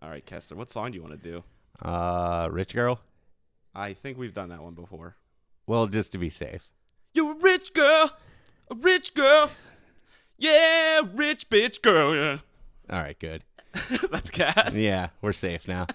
All right, Kester, what song do you want to do? Rich Girl? I think we've done that one before. Well, just to be safe. You're a rich girl. A rich girl. Yeah, rich bitch girl. Yeah. All right, good. That's gas. Yeah, we're safe now.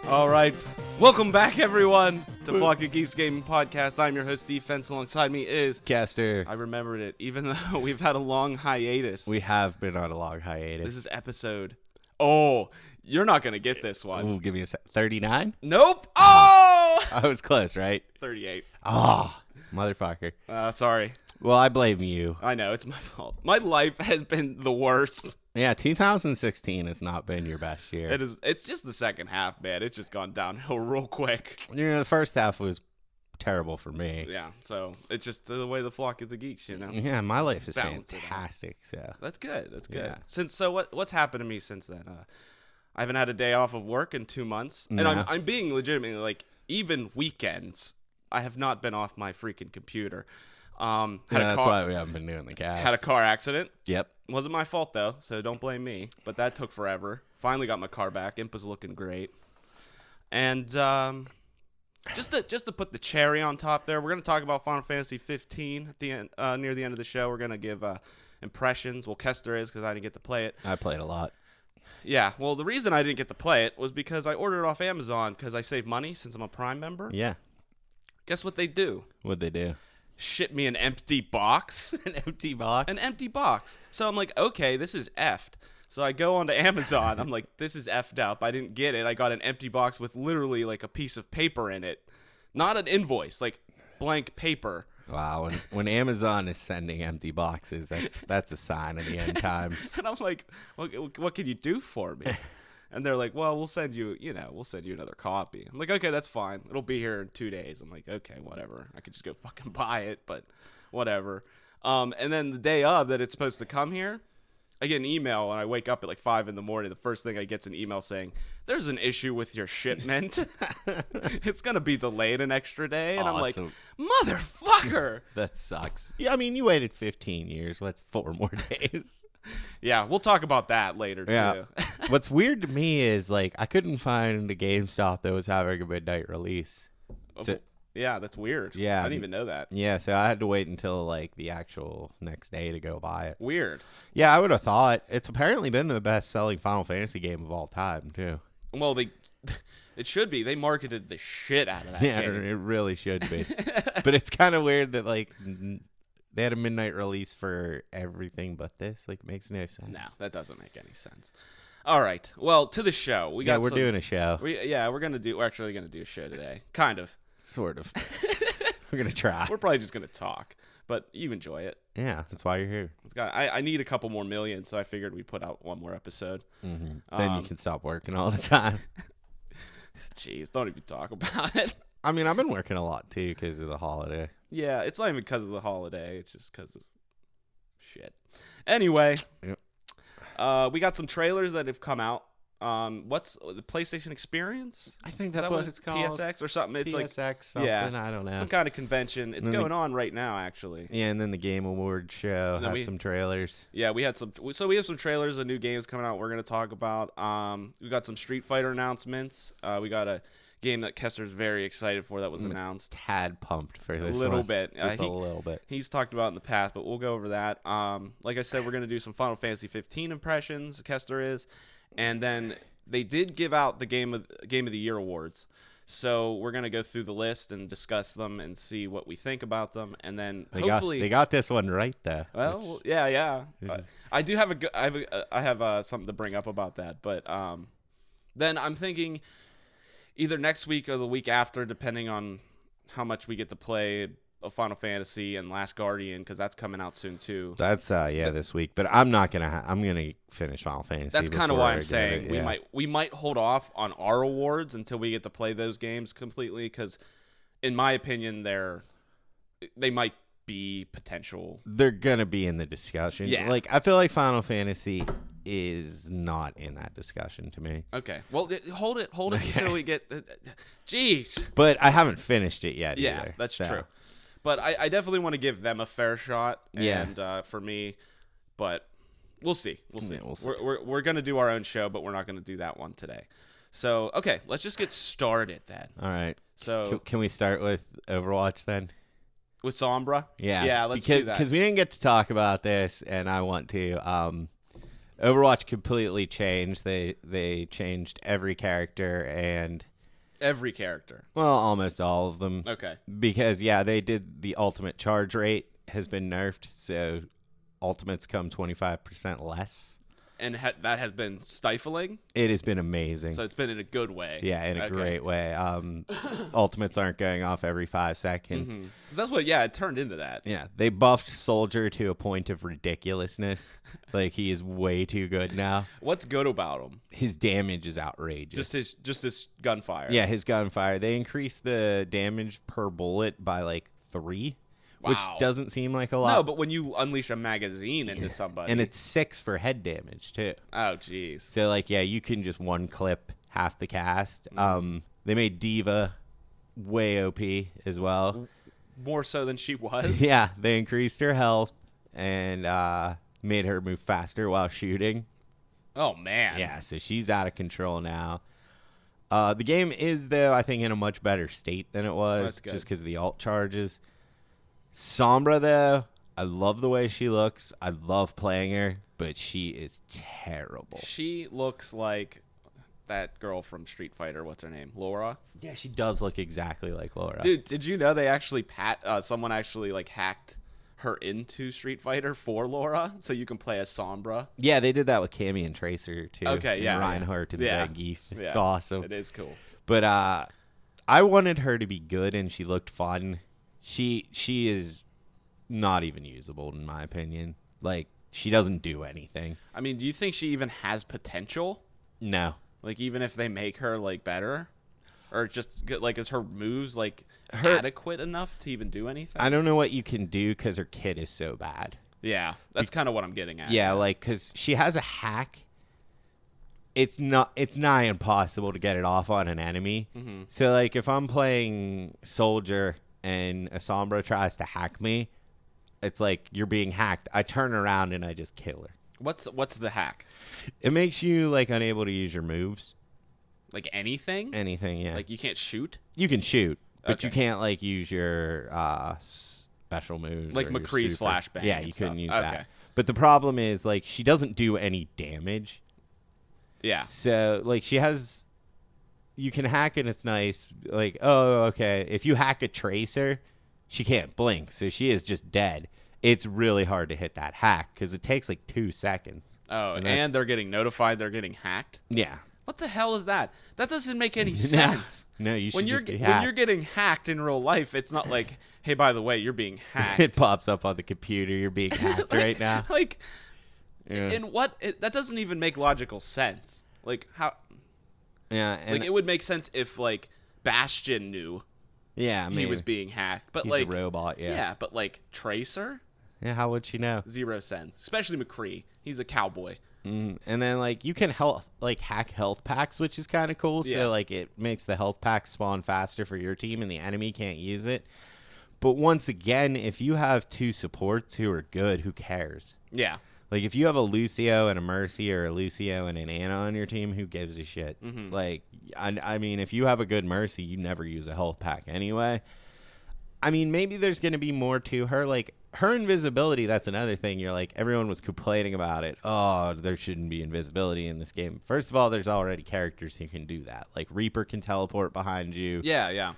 All right. Welcome back, everyone, to of-geeks-gaming podcast. I'm your host, Defense. Alongside me is Kester. I remembered it, even though we've had a long hiatus. We have been on a long hiatus. This is episode... Oh, you're not going to get this one. Ooh, give me a sec. 39? Nope. Oh! I was close, right? 38. Oh, motherfucker. Sorry. Well, I blame you. I know, it's my fault. My life has been the worst. Yeah, 2016 has not been your best year. It's just the second half, man. It's just gone downhill real quick. Yeah, the first half was terrible for me. Yeah, so it's just the way the flock of the geeks, you know? Yeah, my life is Balance fantastic. So That's good. That's good. Yeah. What's happened to me since then? I haven't had a day off of work in 2 months. And No. I'm being legitimately, like, even weekends, I have not been off my freaking computer. That's why we haven't been doing the cast. Had a car accident. Yep. Wasn't my fault, though, so don't blame me. But that took forever. Finally got my car back. Impa's looking great. And just to put the cherry on top there, we're going to talk about Final Fantasy 15 at the end, near the end of the show. We're going to give impressions. Well, Kester is because I didn't get to play it. I played a lot. Yeah, well, the reason I didn't get to play it was because I ordered it off Amazon because I save money since I'm a Prime member. Yeah. Guess what they do? What'd they do? Ship me an empty box. An empty box? An empty box. So I'm like, okay, this is effed. So I go onto Amazon. I'm like, this is effed up. I didn't get it. I got an empty box with literally like a piece of paper in it. Not an invoice, like blank paper. Wow, when Amazon is sending empty boxes, that's a sign of the end times. And I'm like, what can you do for me? And they're like, well, we'll send you another copy. I'm like, okay, that's fine. It'll be here in 2 days. I'm like, okay, whatever. I could just go fucking buy it, but whatever. And then the day of that it's supposed to come here, I get an email when I wake up at like 5 a.m. The first thing I get is an email saying, there's an issue with your shipment. It's going to be delayed an extra day. And Awesome. I'm like, motherfucker. That sucks. Yeah, I mean, you waited 15 years. What's 4 more days? Yeah, we'll talk about that later, too. What's weird to me is, like, I couldn't find a GameStop that was having a midnight release. Yeah, that's weird. Yeah. I didn't even know that. Yeah, so I had to wait until, like, the actual next day to go buy it. Weird. Yeah, I would have thought. It's apparently been the best-selling Final Fantasy game of all time, too. Well, it should be. They marketed the shit out of that Yeah, game. it really should be. But it's kind of weird that, like, they had a midnight release for everything but this. Like, it makes no sense. No, that doesn't make any sense. All right. Well, to the show. We're doing a show. We're actually going to do a show today. Kind of. Sort of. We're going to try. We're probably just going to talk, but you enjoy it. Yeah, that's why you're here. I need a couple more million, so I figured we'd put out one more episode. Mm-hmm. Then you can stop working all the time. Jeez, don't even talk about it. I mean, I've been working a lot, too, because of the holiday. Yeah, it's not even because of the holiday. It's just because of shit. Anyway, we got some trailers that have come out. What's the PlayStation Experience? I think that's what it's called. PSX or something. It's PSX something, I don't know. Some kind of convention. It's going on right now, actually. Yeah, and then the Game Awards show had some trailers. Yeah, we have some trailers of new games coming out we're going to talk about. We got some Street Fighter announcements. We got a game that Kester's very excited for that was announced. Tad pumped for this a little one. bit. Just a little bit. He's talked about it in the past, but we'll go over that. Like I said, we're going to do some Final Fantasy 15 impressions, Kester is. And then they did give out the Game of the Year awards. So we're going to go through the list and discuss them and see what we think about them. And then hopefully... They got this one right, though. Well, yeah. I do have I have something to bring up about that. But then I'm thinking either next week or the week after, depending on how much we get to play of Final Fantasy and Last Guardian, because that's coming out soon too. That's this week, but I'm not gonna. I'm gonna finish Final Fantasy. That's kind of why I'm saying we might hold off on our awards until we get to play those games completely, because in my opinion, they might be potential. They're gonna be in the discussion. Yeah. Like I feel like Final Fantasy is not in that discussion to me. Okay. Well, hold it until we get. Jeez. But I haven't finished it yet. Yeah, either, that's so. true. But I definitely want to give them a fair shot. Yeah. And for me, but we'll see. We'll see. Yeah, we'll see. We're gonna do our own show, but we're not gonna do that one today. So okay, let's just get started then. All right. So Can we start with Overwatch then? with Sombra. Yeah. Yeah. Let's do that. Because we didn't get to talk about this, and I want to. Overwatch completely changed. They changed every character and Every character. well, almost all of them. Okay. Because they did the ultimate charge rate has been nerfed, so ultimates come 25% less. And that has been stifling. It has been amazing. So it's been in a good way. Yeah, in a great way. Ultimates aren't going off every 5 seconds. 'Cause that's what. Yeah, it turned into that. Yeah, they buffed Soldier to a point of ridiculousness. Like, he is way too good now. What's good about him? His damage is outrageous. Just his gunfire. Yeah, his gunfire. They increased the damage per bullet by like 3, which Wow. doesn't seem like a lot. No, but when you unleash a magazine into somebody, And it's 6 for head damage too. oh jeez. So like, yeah, you can just one clip half the cast. They made Diva way OP as well. More so than she was. Yeah, they increased her health and made her move faster while shooting. Oh man. Yeah, so she's out of control now. The game is, though, I think in a much better state than it was, That's good. just because of the alt charges. Sombra, though, I love the way she looks. I love playing her, but she is terrible. She looks like that girl from Street Fighter. What's her name? Laura. Yeah, she does look exactly like Laura. Dude, did you know they actually someone actually like hacked her into Street Fighter for Laura, so you can play as Sombra? Yeah, they did that with Cammy and Tracer, too. Okay, and yeah, Reinhardt and yeah. Zangief. It's Yeah, awesome. It is cool. But I wanted her to be good, and she looked fun. She is not even usable, in my opinion. Like, she doesn't do anything. I mean, do you think she even has potential? No. Like, even if they make her like better, or just like, is her moves like adequate enough to even do anything? I don't know what you can do because her kit is so bad. Yeah, that's kind of what I'm getting at. Yeah, like, because she has a hack. It's nigh impossible to get it off on an enemy. Mm-hmm. So, like, if I'm playing Soldier and a Sombra tries to hack me, it's like you're being hacked. I turn around and I just kill her. What's the hack? It makes you, like, unable to use your moves. Like anything? Anything, yeah. Like you can't shoot? You can shoot, but Okay. you can't, like, use your special moves. Like or your McCree's super. flashbang Yeah, and you stuff. couldn't use Okay. that. But the problem is, like, she doesn't do any damage. Yeah. So, like, she has... You can hack and it's nice. Like, oh, okay. If you hack a Tracer, she can't blink, so she is just dead. It's really hard to hit that hack because it takes, like, 2 seconds. Oh, And and they're getting notified they're getting hacked? Yeah. What the hell is that? That doesn't make any sense. No, you should When just be when hacked. you're getting hacked in real life, it's not like, hey, by the way, you're being hacked. It pops up on the computer. You're being hacked right now. Like, Yeah. in what? That doesn't even make logical sense. Like how? Yeah, and Like it would make sense if like Bastion knew yeah, he was being hacked, but he's like a robot. Yeah. yeah, but like Tracer, Yeah, how would she know? 0 sense. Especially McCree, he's a cowboy. And then like you can hack health packs, which is kind of cool. Yeah. So like it makes the health pack spawn faster for your team, and the enemy can't use it. But once again, if you have 2 supports who are good, who cares? Yeah, Like if you have a Lucio and a Mercy, or a Lucio and an Ana on your team, who gives a shit? Mhm. Like I mean, if you have a good Mercy, you never use a health pack anyway. I mean, maybe there's going to be more to her. Like, her invisibility, that's another thing. You're like, everyone was complaining about it. Oh, there shouldn't be invisibility in this game. First of all, there's already characters who can do that. Like, Reaper can teleport behind you. yeah.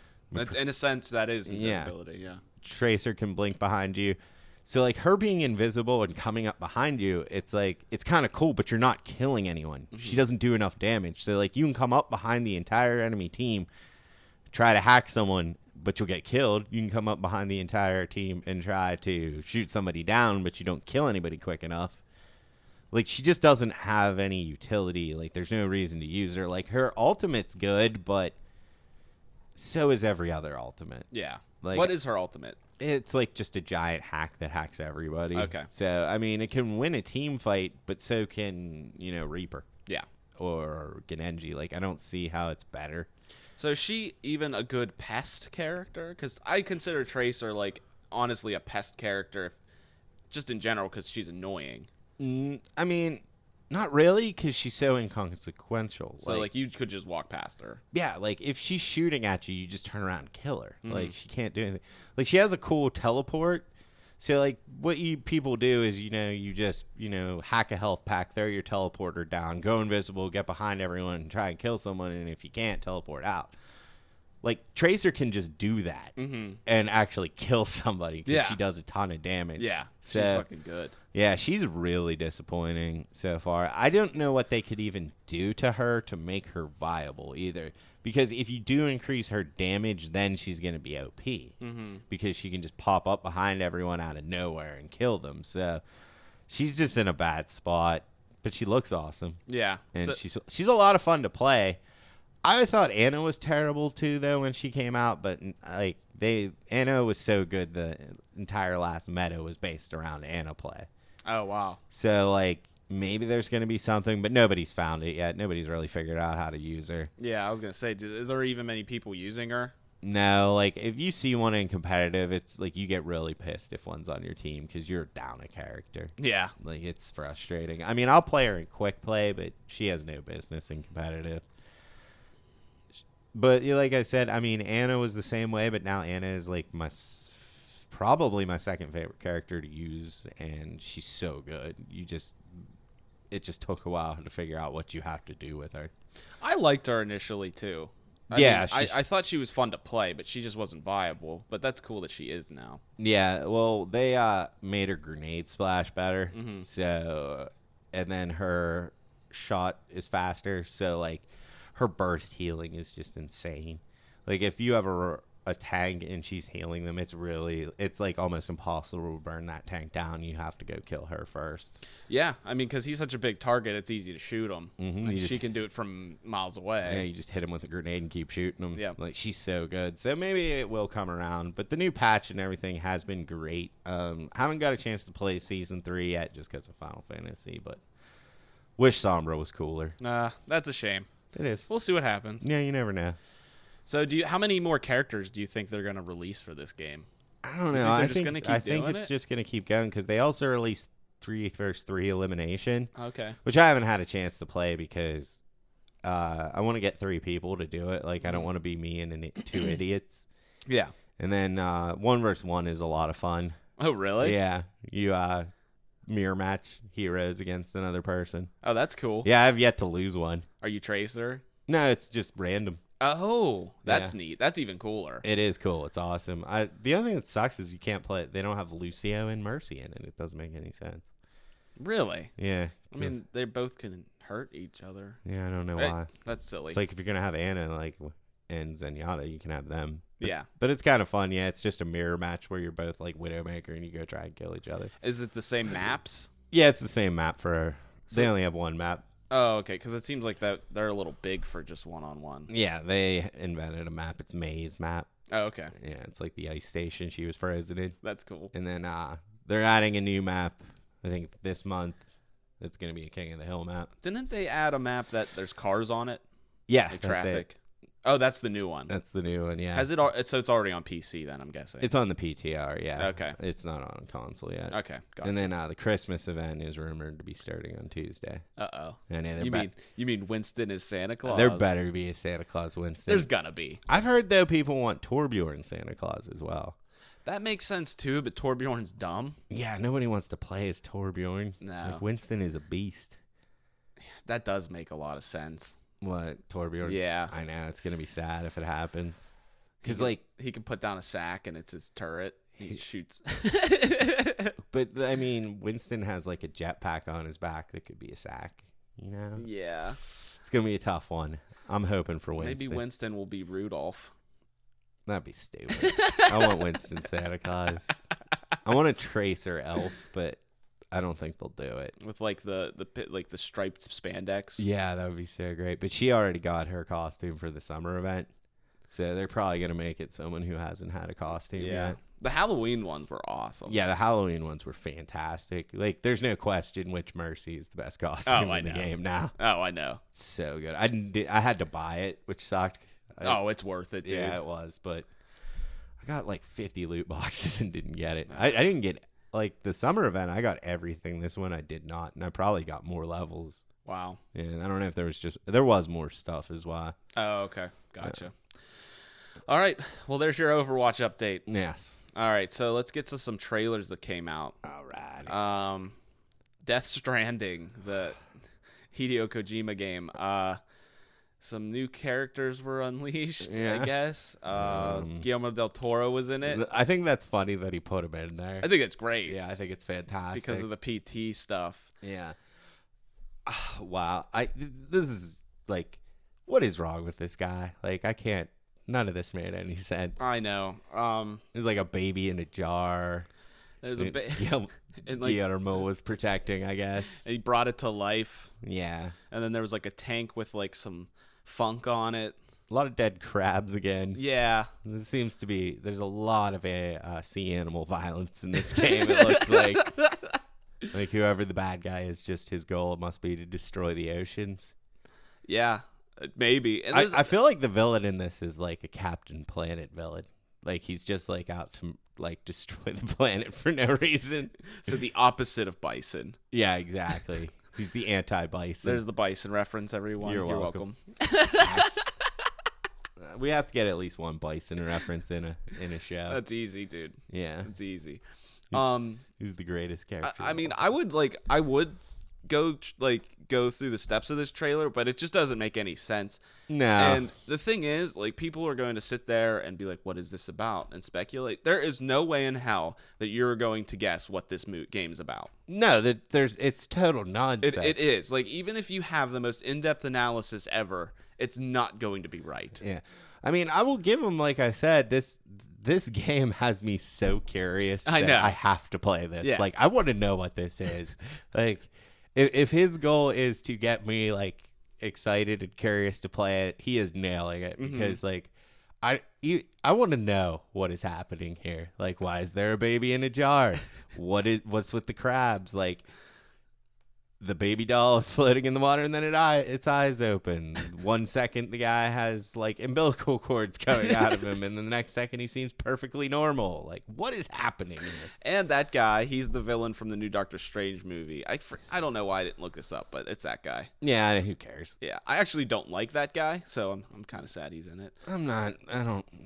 In a sense, that is Yeah. invisibility. Yeah. Tracer can blink behind you. So, like, her being invisible and coming up behind you, it's like, it's kind of cool, but you're not killing anyone. She doesn't do enough damage. So, like, you can come up behind the entire enemy team, try to hack someone, but you'll get killed. You can come up behind the entire team and try to shoot somebody down, but you don't kill anybody quick enough. Like, she just doesn't have any utility. Like, there's no reason to use her. Like, her ultimate's good, but so is every other ultimate. Yeah. Like- What is her ultimate? It's like just a giant hack that hacks everybody. Okay. So, I mean, it can win a team fight, but so can, Reaper. Yeah. Or Genji. Like, I don't see how it's better. So is she even a good pest character? Because I consider Tracer, like, honestly a pest character just in general because she's annoying. I mean, not really, because she's so inconsequential. So, like, you could just walk past her. Yeah, like, if she's shooting at you, you just turn around and kill her. Like, she can't do anything. Like, she has a cool teleport. So, like, what people do is, you just, hack a health pack, throw your teleporter down, go invisible, get behind everyone, and try and kill someone. And if you can't, teleport out. Like, Tracer can just do that and actually kill somebody because she does a ton of damage. Yeah, she's fucking good. Yeah, she's really disappointing so far. I don't know what they could even do to her to make her viable either. Because if you do increase her damage, then she's going to be OP. Because she can just pop up behind everyone out of nowhere and kill them. So she's just in a bad spot. But she looks awesome. Yeah. And she's a lot of fun to play. I thought Anna was terrible too, though, when she came out. But like Anna was so good, the entire last meta was based around Anna play. Oh wow! So like maybe there's going to be something, but nobody's found it yet. Nobody's really figured out how to use her. Yeah, I was gonna say, is there even many people using her? No, like if you see one in competitive, it's like you get really pissed if one's on your team because you're down a character. Yeah, like it's frustrating. I mean, I'll play her in quick play, but she has no business in competitive. But like I said, I mean, Anna was the same way, but now Anna is like probably my second favorite character to use, and she's so good. It just took a while to figure out what you have to do with her. I liked her initially too. I thought she was fun to play, but she just wasn't viable. But that's cool that she is now. Yeah, well, they made her grenade splash better, so, and then her shot is faster, so like. Her burst healing is just insane. Like if you have a tank and she's healing them, it's like almost impossible to burn that tank down. You have to go kill her first. Yeah, I mean, because he's such a big target, it's easy to shoot him. She can do it from miles away. Yeah, you just hit him with a grenade and keep shooting him. Yeah, like she's so good. So maybe it will come around. But the new patch and everything has been great. Haven't got a chance to play Season 3 yet just because of Final Fantasy, but wish Sombra was cooler. That's a shame. It is. We'll see what happens. Yeah, you never know. So, how many more characters do you think they're going to release for this game? I don't know. I think it's just going to keep going because they also released 3 vs 3 elimination. Okay. Which I haven't had a chance to play because I want to get 3 people to do it. Like I don't want to be me and 2 idiots. Yeah. And then 1 vs 1 is a lot of fun. Oh, really? Yeah. You mirror match heroes against another person. Oh, that's cool. Yeah, I've yet to lose one. Are you Tracer? No, it's just random. Oh, that's neat. That's even cooler. It is cool. It's awesome. The only thing that sucks is you can't play it. They don't have Lucio and Mercy in it. It doesn't make any sense. Really? Yeah. I mean, they both can hurt each other. Yeah, I don't know why. That's silly. It's like if you're going to have Anna and Zenyatta, you can have them. Yeah. But it's kind of fun. Yeah, it's just a mirror match where you're both like Widowmaker and you go try and kill each other. Is it the same maps? Yeah, it's the same map for her. They only have 1 map. Oh, okay, because it seems like they're a little big for just one-on-one. Yeah, they invented a map. It's May's map. Oh, okay. Yeah, it's like the ice station she was frozen in. That's cool. And then they're adding a new map, I think, this month. It's going to be a King of the Hill map. Didn't they add a map that there's cars on it? Yeah, like traffic. Oh, that's the new one. That's the new one, yeah. Has it? So it's already on PC then, I'm guessing. It's on the PTR, yeah. Okay. It's not on console yet. Okay, gotcha. And then the Christmas event is rumored to be starting on Tuesday. Uh-oh. And you mean Winston is Santa Claus? There better be a Santa Claus Winston. There's gonna be. I've heard, though, people want Torbjorn Santa Claus as well. That makes sense, too, but Torbjorn's dumb. Yeah, nobody wants to play as Torbjorn. No. Like, Winston is a beast. That does make a lot of sense. What, Torbjorn? Yeah. I know. It's going to be sad if it happens. Because, he can put down a sack and it's his turret. He shoots. But, I mean, Winston has, like, a jetpack on his back that could be a sack, you know? Yeah. It's going to be a tough one. I'm hoping for Winston. Maybe Winston will be Rudolph. That'd be stupid. I want Winston Santa Claus. I want a Tracer elf, but I don't think they'll do it. With like the striped spandex. Yeah, that would be so great. But she already got her costume for the summer event. So they're probably going to make it someone who hasn't had a costume yet. The Halloween ones were awesome. Yeah, the Halloween ones were fantastic. Like, there's no question which Mercy is the best costume in the game now. Oh, I know. It's so good. I had to buy it, which sucked. It's worth it, dude. Yeah, it was. But I got like 50 loot boxes and didn't get it. I didn't get, like, the summer event. I got everything. This one I did not. And I probably got more levels. Wow. Yeah, I don't know if there was more stuff is why. Oh, okay. Gotcha. All right. Well, there's your Overwatch update. Yes. All right. So let's get to some trailers that came out. All right. Death Stranding, the Hideo Kojima game. Some new characters were unleashed, I guess. Guillermo del Toro was in it. I think that's funny that he put him in there. I think it's great. Yeah, I think it's fantastic. Because of the PT stuff. Yeah. Wow. This is, like, what is wrong with this guy? Like, I can't. None of this made any sense. I know. There's like a baby in a jar. There's a baby. And like, Guillermo was protecting, I guess. He brought it to life. Yeah. And then there was like a tank with like some funk on it. A lot of dead crabs again. Yeah. There seems to be, there's a lot of sea animal violence in this game, it looks like. Like, whoever the bad guy is, just his goal must be to destroy the oceans. Yeah, maybe. And I feel like the villain in this is like a Captain Planet villain. Like, he's just like out to like destroy the planet for no reason. So the opposite of Bison. Yeah, exactly. He's the anti-Bison. There's the Bison reference, everyone. You're welcome. Yes. We have to get at least one Bison reference in a show. That's easy, dude. Yeah, it's easy. Who's the greatest character? I mean, I would go through the steps of this trailer, but it just doesn't make any sense. No. And the thing is, like, people are going to sit there and be like, what is this about? And speculate. There is no way in hell that you're going to guess what this game's about. No, it's total nonsense. It is. Like, even if you have the most in-depth analysis ever, it's not going to be right. Yeah. I mean, I will give him, like I said, this game has me so curious that I have to play this. Yeah. Like, I want to know what this is. Like, if his goal is to get me, like, excited and curious to play it, he is nailing it. Because, like, I want to know what is happening here. Like, why is there a baby in a jar? What's with the crabs? Like, the baby doll is floating in the water, and then its eyes open. 1 second, the guy has, like, umbilical cords coming out of him, and then the next second, he seems perfectly normal. Like, what is happening here? And that guy, he's the villain from the new Doctor Strange movie. I don't know why I didn't look this up, but it's that guy. Yeah, who cares? Yeah, I actually don't like that guy, so I'm kind of sad he's in it.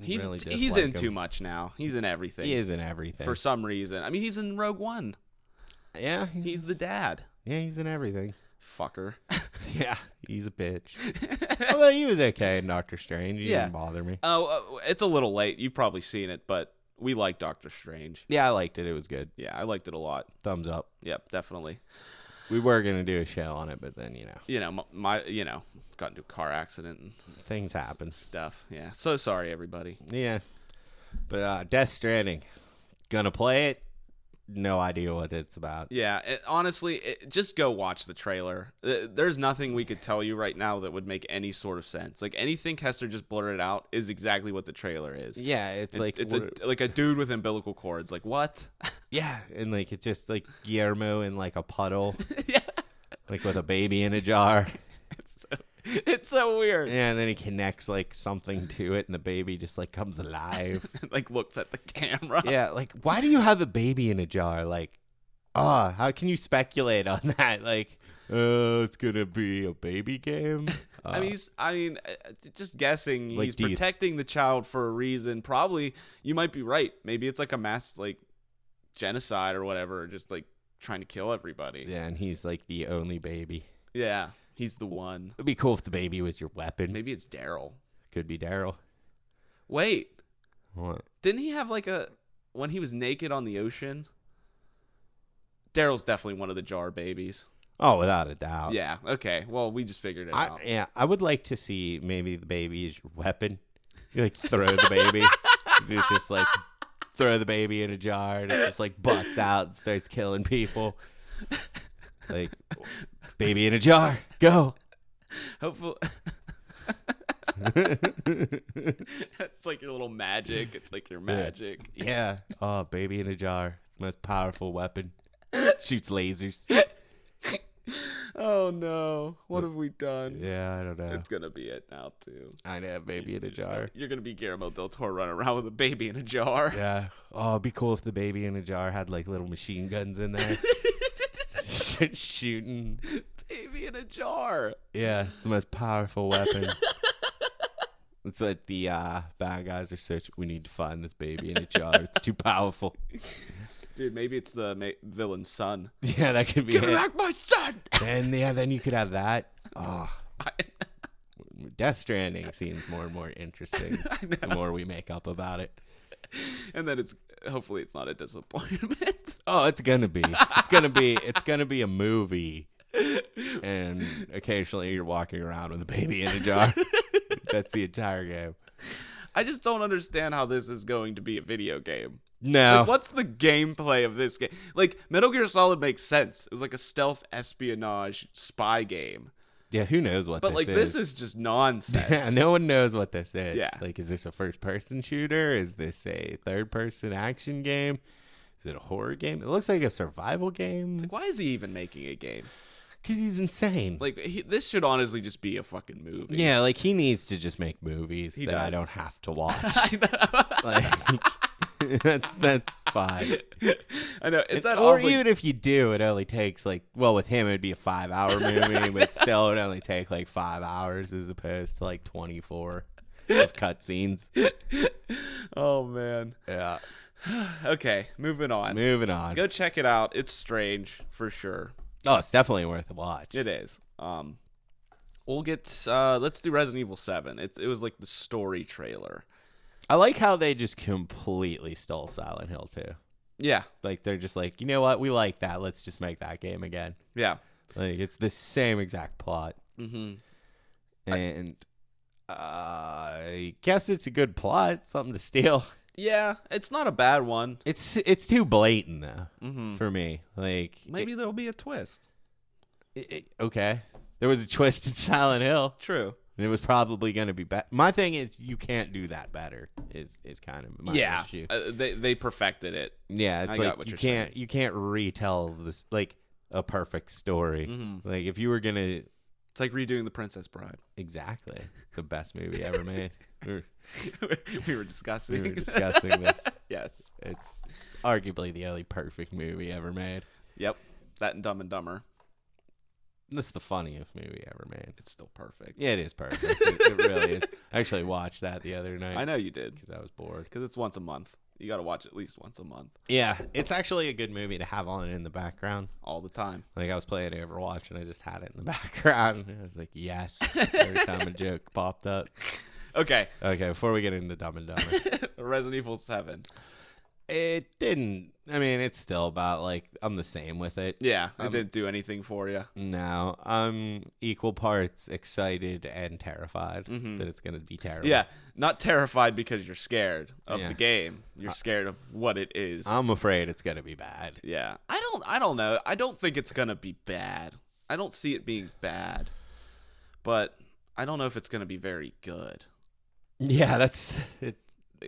He's in too much now. He's in everything. He is in everything. For some reason. I mean, he's in Rogue One. Yeah. He's the dad. Yeah, he's in everything. Fucker. Yeah, he's a bitch. Although he was okay in Doctor Strange. He didn't bother me. Oh, it's a little late. You've probably seen it, but we like Doctor Strange. Yeah, I liked it. It was good. Yeah, I liked it a lot. Thumbs up. Yep, definitely. We were going to do a show on it, but then, got into a car accident and things happen. Stuff. Yeah. So sorry, everybody. Yeah. But Death Stranding. Gonna play it. No idea what it's about. Yeah, honestly, just go watch the trailer. There's nothing we could tell you right now that would make any sort of sense. Like, anything Kester just blurted out is exactly what the trailer is. Yeah, it's like a dude with umbilical cords. Like, what? Yeah, and like it's just like Guillermo in like a puddle. Yeah, like with a baby in a jar. It's so weird. Yeah, and then he connects like something to it, and the baby just like comes alive. Like, looks at the camera. Yeah, like, why do you have a baby in a jar? Like, how can you speculate on that? Like, it's gonna be a baby game. Just guessing. Like, he's protecting the child for a reason. Probably, you might be right. Maybe it's like a mass like genocide or whatever, just like trying to kill everybody. Yeah, and he's like the only baby. Yeah. He's the one. It'd be cool if the baby was your weapon. Maybe it's Daryl. Could be Daryl. Wait. What? Didn't he have when he was naked on the ocean? Daryl's definitely one of the jar babies. Oh, without a doubt. Yeah. Okay. Well, we just figured it out. Yeah. I would like to see maybe the baby is your weapon. You like throw the baby. You just like throw the baby in a jar and it just like busts out and starts killing people. Like, baby in a jar, go. Hopefully. It's like your little magic. It's like your magic. Yeah. Oh, baby in a jar. It's the most powerful weapon. Shoots lasers. Oh no! What have we done? Yeah, I don't know. It's gonna be it now too. I know, baby in a jar. You're gonna be Guillermo del Toro running around with a baby in a jar. Yeah. Oh, it'd be cool if the baby in a jar had like little machine guns in there. Start shooting. Baby in a jar. Yeah, it's the most powerful weapon. That's what the bad guys are searching. We need to find this baby in a jar. It's too powerful. Dude, maybe it's the villain's son. Yeah, that could be Give it. me back my son! And yeah, then you could have that. Oh. Death Stranding seems more and more interesting the more we make up about it. And then hopefully it's not a disappointment. Oh, it's gonna be a movie. And occasionally you're walking around with a baby in a jar. That's the entire game. I just don't understand how this is going to be a video game. No. Like, what's the gameplay of this game? Like, Metal Gear Solid makes sense. It was like a stealth espionage spy game. Yeah, who knows what but this is. But, like, this is just nonsense. Yeah, no one knows what this is. Yeah. Like, is this a first-person shooter? Is this a third-person action game? Is it a horror game? It looks like a survival game. It's like, why is he even making a game? Because he's insane. Like, this should honestly just be a fucking movie. Yeah, like, he needs to just make movies that I don't have to watch. I know. Like, that's fine. I know. It's that or even if you do, it only takes, like, well, with him, it'd be a 5-hour movie, but still, it would only take, like, 5 hours as opposed to, like, 24 of cutscenes. Oh, man. Yeah. Okay, moving on. Go check it out. It's strange, for sure. Oh, it's definitely worth a watch. It is. We'll get let's do Resident Evil 7. It was like the story trailer. I like how they just completely stole Silent Hill too. Yeah. Like they're just like, you know what, we like that. Let's just make that game again. Yeah. Like it's the same exact plot. Mm-hmm. And I guess it's a good plot, something to steal. Yeah, it's not a bad one. It's too blatant though for me. Like maybe there'll be a twist. Okay, there was a twist in Silent Hill. True, and it was probably going to be better. My thing is, you can't do that better. Is kind of my issue. They perfected it. Yeah, it's like you can't retell this like a perfect story. Mm-hmm. Like if you were gonna, it's like redoing The Princess Bride. Exactly, the best movie ever made. We were discussing this. Yes. It's arguably the only perfect movie ever made. Yep. That and Dumb and Dumber. This is the funniest movie ever made. It's still perfect. Yeah, it is perfect. It really is. I actually watched that the other night. I know you did. Because I was bored. Because it's once a month. You got to watch at least once a month. Yeah. It's actually a good movie to have on in the background. All the time. Like I was playing Overwatch and I just had it in the background. And I was like, yes. Every time a joke popped up. Okay, before we get into Dumb and Dumber. Resident Evil 7. It didn't. I mean, it's still about, like, I'm the same with it. Yeah, it didn't do anything for you. No, I'm equal parts excited and terrified that it's going to be terrible. Yeah, not terrified because you're scared of the game. You're scared of what it is. I'm afraid it's going to be bad. Yeah, I don't know. I don't think it's going to be bad. I don't see it being bad. But I don't know if it's going to be very good. Yeah, it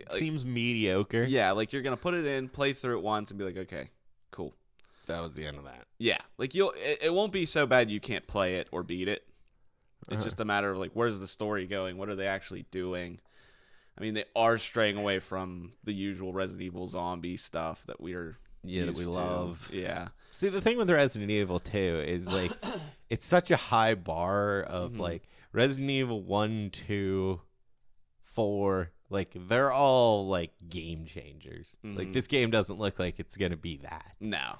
seems mediocre. Yeah, like you're gonna put it in, play through it once, and be like, okay, cool. That was the end of that. Yeah, like it won't be so bad you can't play it or beat it. It's just a matter of like, where's the story going? What are they actually doing? I mean, they are straying away from the usual Resident Evil zombie stuff that we're that we love. Yeah. See, the thing with Resident Evil 2 is like it's such a high bar of like Resident Evil 1, 2, 4, like they're all like game changers. Like this game doesn't look like it's gonna be that. No,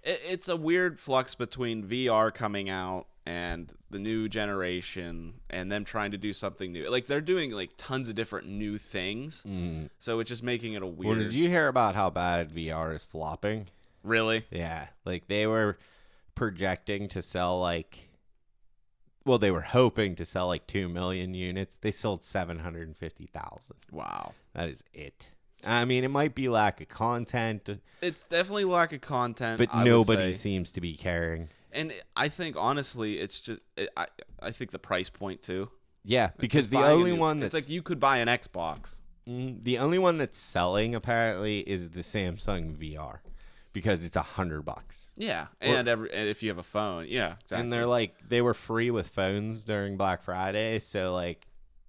it's a weird flux between VR coming out and the new generation and them trying to do something new. Like they're doing like tons of different new things, so it's just making it a weird. Well, did you hear about how bad VR is flopping? Really? Yeah, like they were projecting to sell like. Well, they were hoping to sell like 2 million units. They sold 750,000. Wow. That is it. I mean, it might be lack of content. It's definitely lack of content. But nobody seems to be caring. And I think, honestly, it's just... I think the price point, too. Yeah, because just the buying a only new- one it's that's like you could buy an Xbox. the only one that's selling apparently is the Samsung VR because it's $100. Yeah, and and if you have a phone, yeah, exactly. And they're like they were free with phones during Black Friday, so like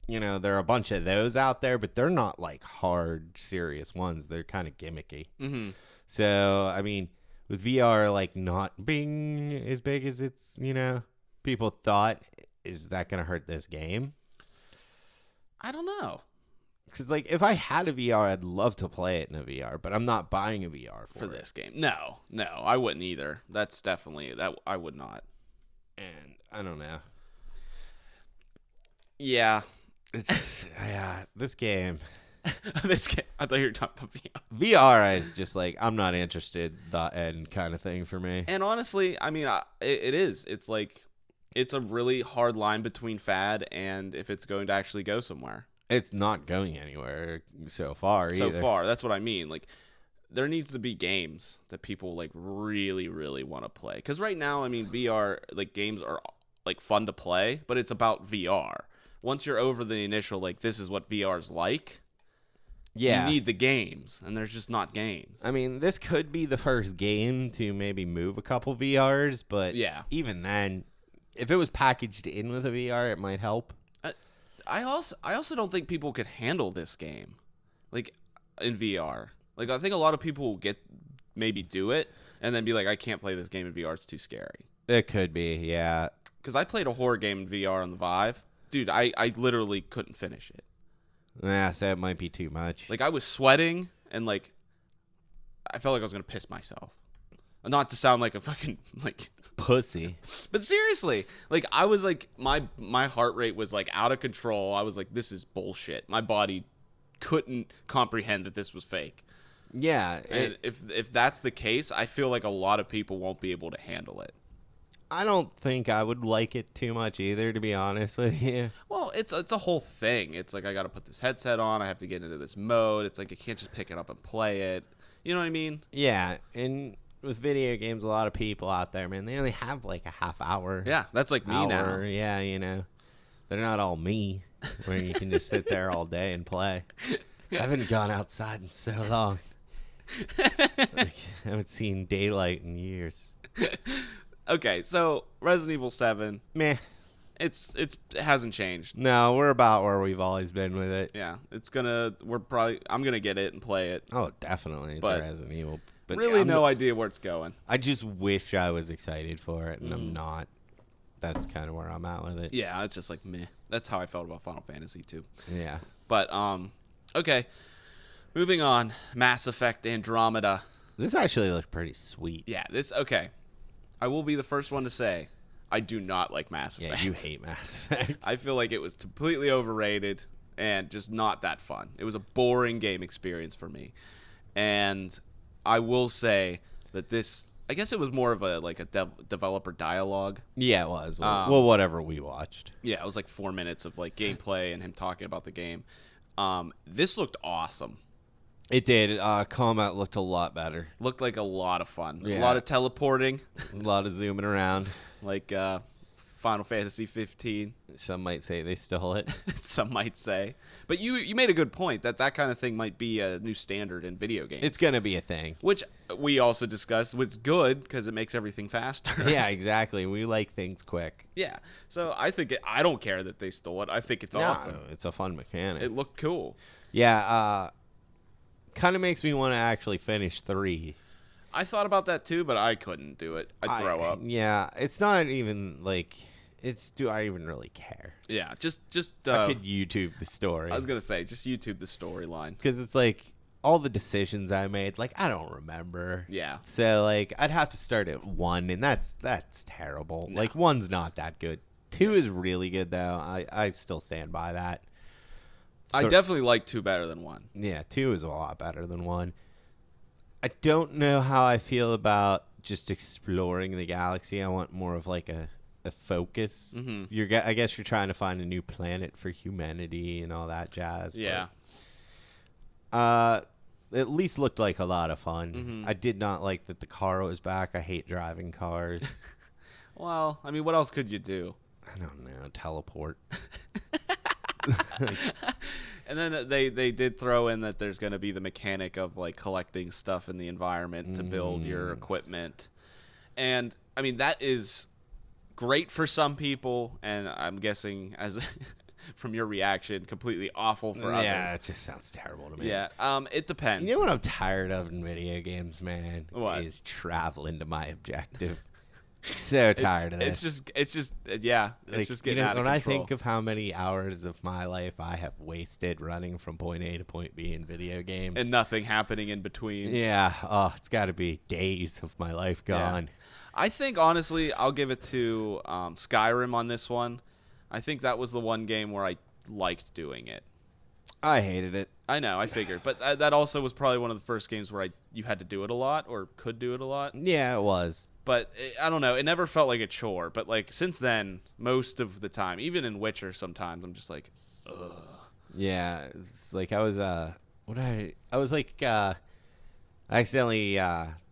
there are a bunch of those out there, but they're not like hard serious ones. They're kind of gimmicky. Mm-hmm. So I mean, with VR like not being as big as it's people thought, is that going to hurt this game? I don't know. Because like if I had a VR, I'd love to play it in a VR, but I'm not buying a VR for this game. No, I wouldn't either. That's definitely that I would not. And I don't know. Yeah, it's this game. This game. I thought you were talking about VR. VR is just like I'm not interested. The end kind of thing for me. And honestly, I mean, it is. It's like it's a really hard line between fad and if it's going to actually go somewhere. It's not going anywhere so far either. That's what I mean. Like, there needs to be games that people, like, really, really want to play. Because right now, I mean, VR, like, games are, like, fun to play, but it's about VR. Once you're over the initial, like, this is what VR's like, you need the games, and there's just not games. I mean, this could be the first game to maybe move a couple VRs, but even then, if it was packaged in with a VR, it might help. I also don't think people could handle this game, like in VR. Like I think a lot of people will maybe do it and then be like, I can't play this game in VR. It's too scary. It could be, yeah. Because I played a horror game in VR on the Vive, dude. I literally couldn't finish it. Yeah, so it might be too much. Like I was sweating and like I felt like I was gonna piss myself. Not to sound like a fucking like pussy, but seriously, like I was like my heart rate was like out of control. I was like, this is bullshit. My body couldn't comprehend that this was fake. Yeah, and if that's the case, I feel like a lot of people won't be able to handle it. I don't think I would like it too much either, to be honest with you. Well, it's a whole thing. It's like I got to put this headset on. I have to get into this mode. It's like I can't just pick it up and play it. You know what I mean? Yeah, and with video games, a lot of people out there, man, they only have like a half hour. Yeah, that's like me now. Yeah, they're not all me, where you can just sit there all day and play. I haven't gone outside in so long. I haven't seen daylight in years. Okay, so Resident Evil 7, meh. It hasn't changed. No, we're about where we've always been with it. Yeah, I'm gonna get it and play it. Oh, definitely. It's Resident Evil. But really no idea where it's going. I just wish I was excited for it, and I'm not. That's kind of where I'm at with it. Yeah, it's just like meh. That's how I felt about Final Fantasy too. Yeah. But okay. Moving on, Mass Effect Andromeda. This actually looked pretty sweet. Yeah, okay. I will be the first one to say I do not like Mass Effect. Yeah, you hate Mass Effect. I feel like it was completely overrated and just not that fun. It was a boring game experience for me. And I will say that this, I guess it was more of a developer dialogue. Yeah, it was. Well, whatever we watched. Yeah, it was like 4 minutes of like gameplay and him talking about the game. This looked awesome. It did. Combat looked a lot better. Looked like a lot of fun. Yeah. A lot of teleporting. A lot of zooming around. Like Final Fantasy 15. Some might say they stole it. Some might say. But you made a good point that kind of thing might be a new standard in video games. It's going to be a thing. Which we also discussed was good because it makes everything faster. Yeah, exactly. We like things quick. Yeah. So I don't care that they stole it. I think it's awesome. It's a fun mechanic. It looked cool. Yeah, kind of makes me want to actually finish 3. I thought about that too, but I couldn't do it. I'd throw up. Yeah, it's not even like do I even really care? Yeah, just I could YouTube the story. I was gonna say just YouTube the storyline because it's like all the decisions I made. Like I don't remember. Yeah. So like I'd have to start at 1, and that's terrible. No. Like 1's not that good. 2 is really good though. I still stand by that. I definitely like 2 better than 1. Yeah, 2 is a lot better than 1. I don't know how I feel about just exploring the galaxy. I want more of like a focus. Mm-hmm. I guess you're trying to find a new planet for humanity and all that jazz. Yeah. But, at least looked like a lot of fun. Mm-hmm. I did not like that the car was back. I hate driving cars. Well, I mean, what else could you do? I don't know. Teleport. And then they did throw in that there's going to be the mechanic of like collecting stuff in the environment to build your equipment. And I mean, that is great for some people, and I'm guessing as from your reaction, completely awful for others. Yeah, it just sounds terrible to me. Yeah, it depends. You know what I'm tired of in video games, man? What? Is traveling to my objective. So tired of this. It's just yeah. It's just getting out of control. When I think of how many hours of my life I have wasted running from point A to point B in video games, and nothing happening in between. Yeah, it's got to be days of my life gone. Yeah. I think honestly, I'll give it to Skyrim on this one. I think that was the one game where I liked doing it. I hated it. I know, I figured, but that also was probably one of the first games where you had to do it a lot or could do it a lot. Yeah, it was. But I don't know. It never felt like a chore. But like since then, most of the time, even in Witcher, sometimes I'm just like, ugh. Yeah, it's like I was I accidentally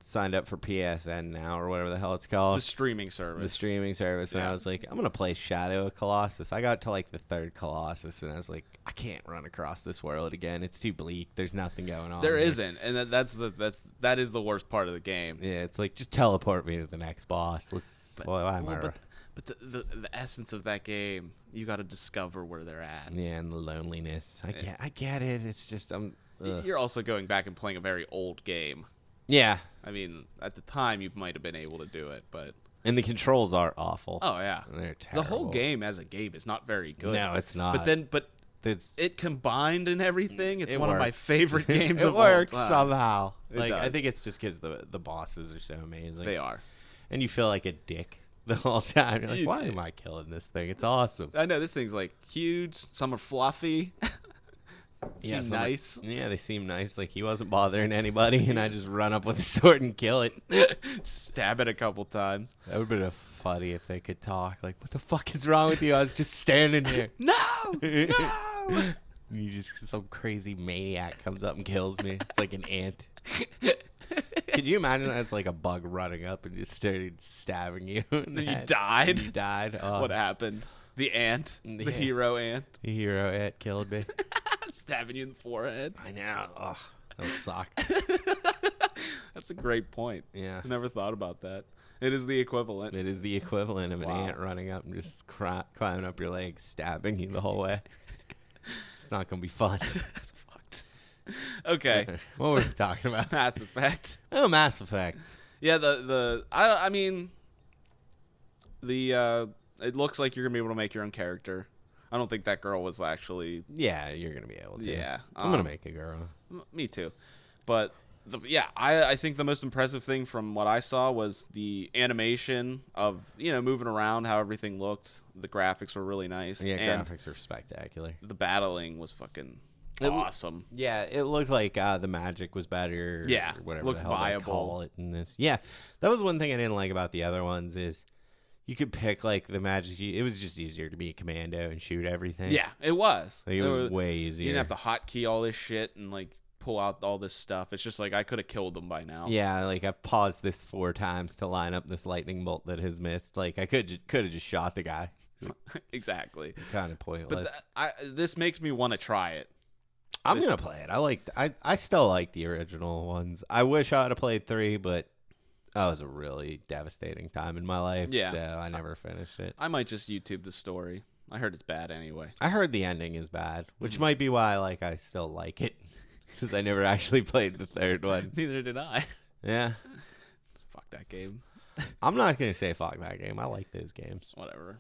signed up for PSN now or whatever the hell it's called. The streaming service. And I was like, I'm gonna play Shadow of Colossus. I got to like the 3rd Colossus, and I was like, I can't run across this world again. It's too bleak. There's nothing going on. There isn't, and that is the worst part of the game. Yeah, it's like just teleport me to the next boss. But the essence of that game, you got to discover where they're at. Yeah, and the loneliness. I get it. It's just You're also going back and playing a very old game. Yeah. I mean, at the time, you might have been able to do it, but... And the controls are awful. Oh, yeah. They're terrible. The whole game as a game is not very good. No, it's not. But it combined and everything, it's one of my works. favorite games it of works all time. somehow. It Like does. I think it's just because the bosses are so amazing. They are. And you feel like a dick the whole time. You're like, You why do. am I killing this thing? It's awesome. I know, this thing's like huge. Some are fluffy. Yeah, Seem nice. Yeah, they seem nice. Like he wasn't bothering anybody, and I just run up with a sword and kill it. Stab it a couple times. That would have been funny if they could talk. Like, what the fuck is wrong with you? I was just standing here. No! No! You just some crazy maniac comes up and kills me. It's like an ant. Could you imagine that's like a bug running up and just started stabbing you? Then you died? You died. Oh, What happened? The ant? The Yeah. hero ant? the hero ant killed me. Stabbing you in the forehead? I know. Oh, that would suck. That's a great point. Yeah. I never thought about that. It is the equivalent. It is the equivalent of an Wow. ant running up and just climbing up your legs, stabbing you the whole way. It's not going to be fun. That's fucked. Okay. What were we talking about? Mass Effect. Oh, Mass Effect. Yeah, I mean, it looks like you're gonna be able to make your own character. I don't think that girl was actually. Yeah, you're going to be able to. Yeah, I'm going to make a girl. Me too, but I think the most impressive thing from what I saw was the animation of moving around, how everything looked. The graphics were really nice. Yeah, and graphics are spectacular. the battling was fucking awesome. Yeah, it looked like the magic was better. Yeah, or whatever looked the hell viable. they call it in this. Yeah, that was one thing I didn't like about the other ones is you could pick like the magic. It was just easier to be a commando and shoot everything. Yeah, it was. Like, it was way easier. You didn't have to hotkey all this shit and like pull out all this stuff. It's just like I could have killed them by now. Yeah, like I've paused this 4 times to line up this lightning bolt that has missed. Like I could have just shot the guy. Exactly. Kind of pointless. But this makes me want to try it. I'm gonna play it. I still like the original ones. I wish I would have played 3, but that was a really devastating time in my life. Yeah. So I never finished it. I might just YouTube the story. I heard it's bad anyway. I heard the ending is bad, which might be why I still like it because I never actually played the 3rd one. Neither did I. Yeah. Fuck that game. I'm not gonna say fuck that game. I like those games. Whatever.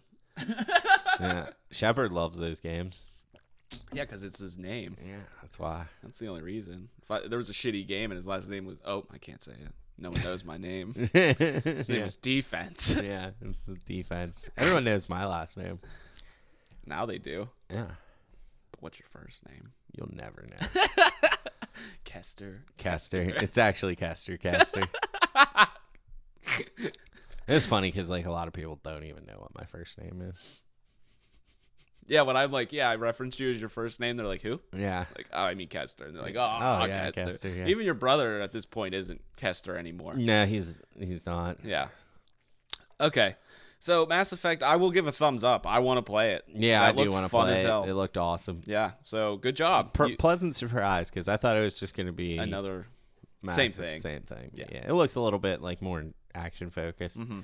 Yeah. Shepard loves those games. Yeah, because it's his name. Yeah, that's why. That's the only reason. If there was a shitty game and his last name was... Oh, I can't say it. No one knows my name. His name was Defense. Yeah, it's defense. Everyone knows my last name. Now they do. Yeah. But what's your first name? You'll never know. Kester. Kester. It's actually Kester. It's funny because like a lot of people don't even know what my first name is. Yeah, when I'm like, I referenced you as your first name, they're like, who? Yeah. Like, oh, I mean Kester. And they're like, yeah, Kester. Kester, yeah. Even your brother at this point isn't Kester anymore. No, he's not. Yeah. Okay. So Mass Effect, I will give a thumbs up. I want to play it. Yeah, That I do looked want to fun play as hell. it. It looked awesome. Yeah, so good job. Pleasant surprise, because I thought it was just going to be Another massive, same thing. Yeah, it looks a little bit like more action focused. Mm-hmm.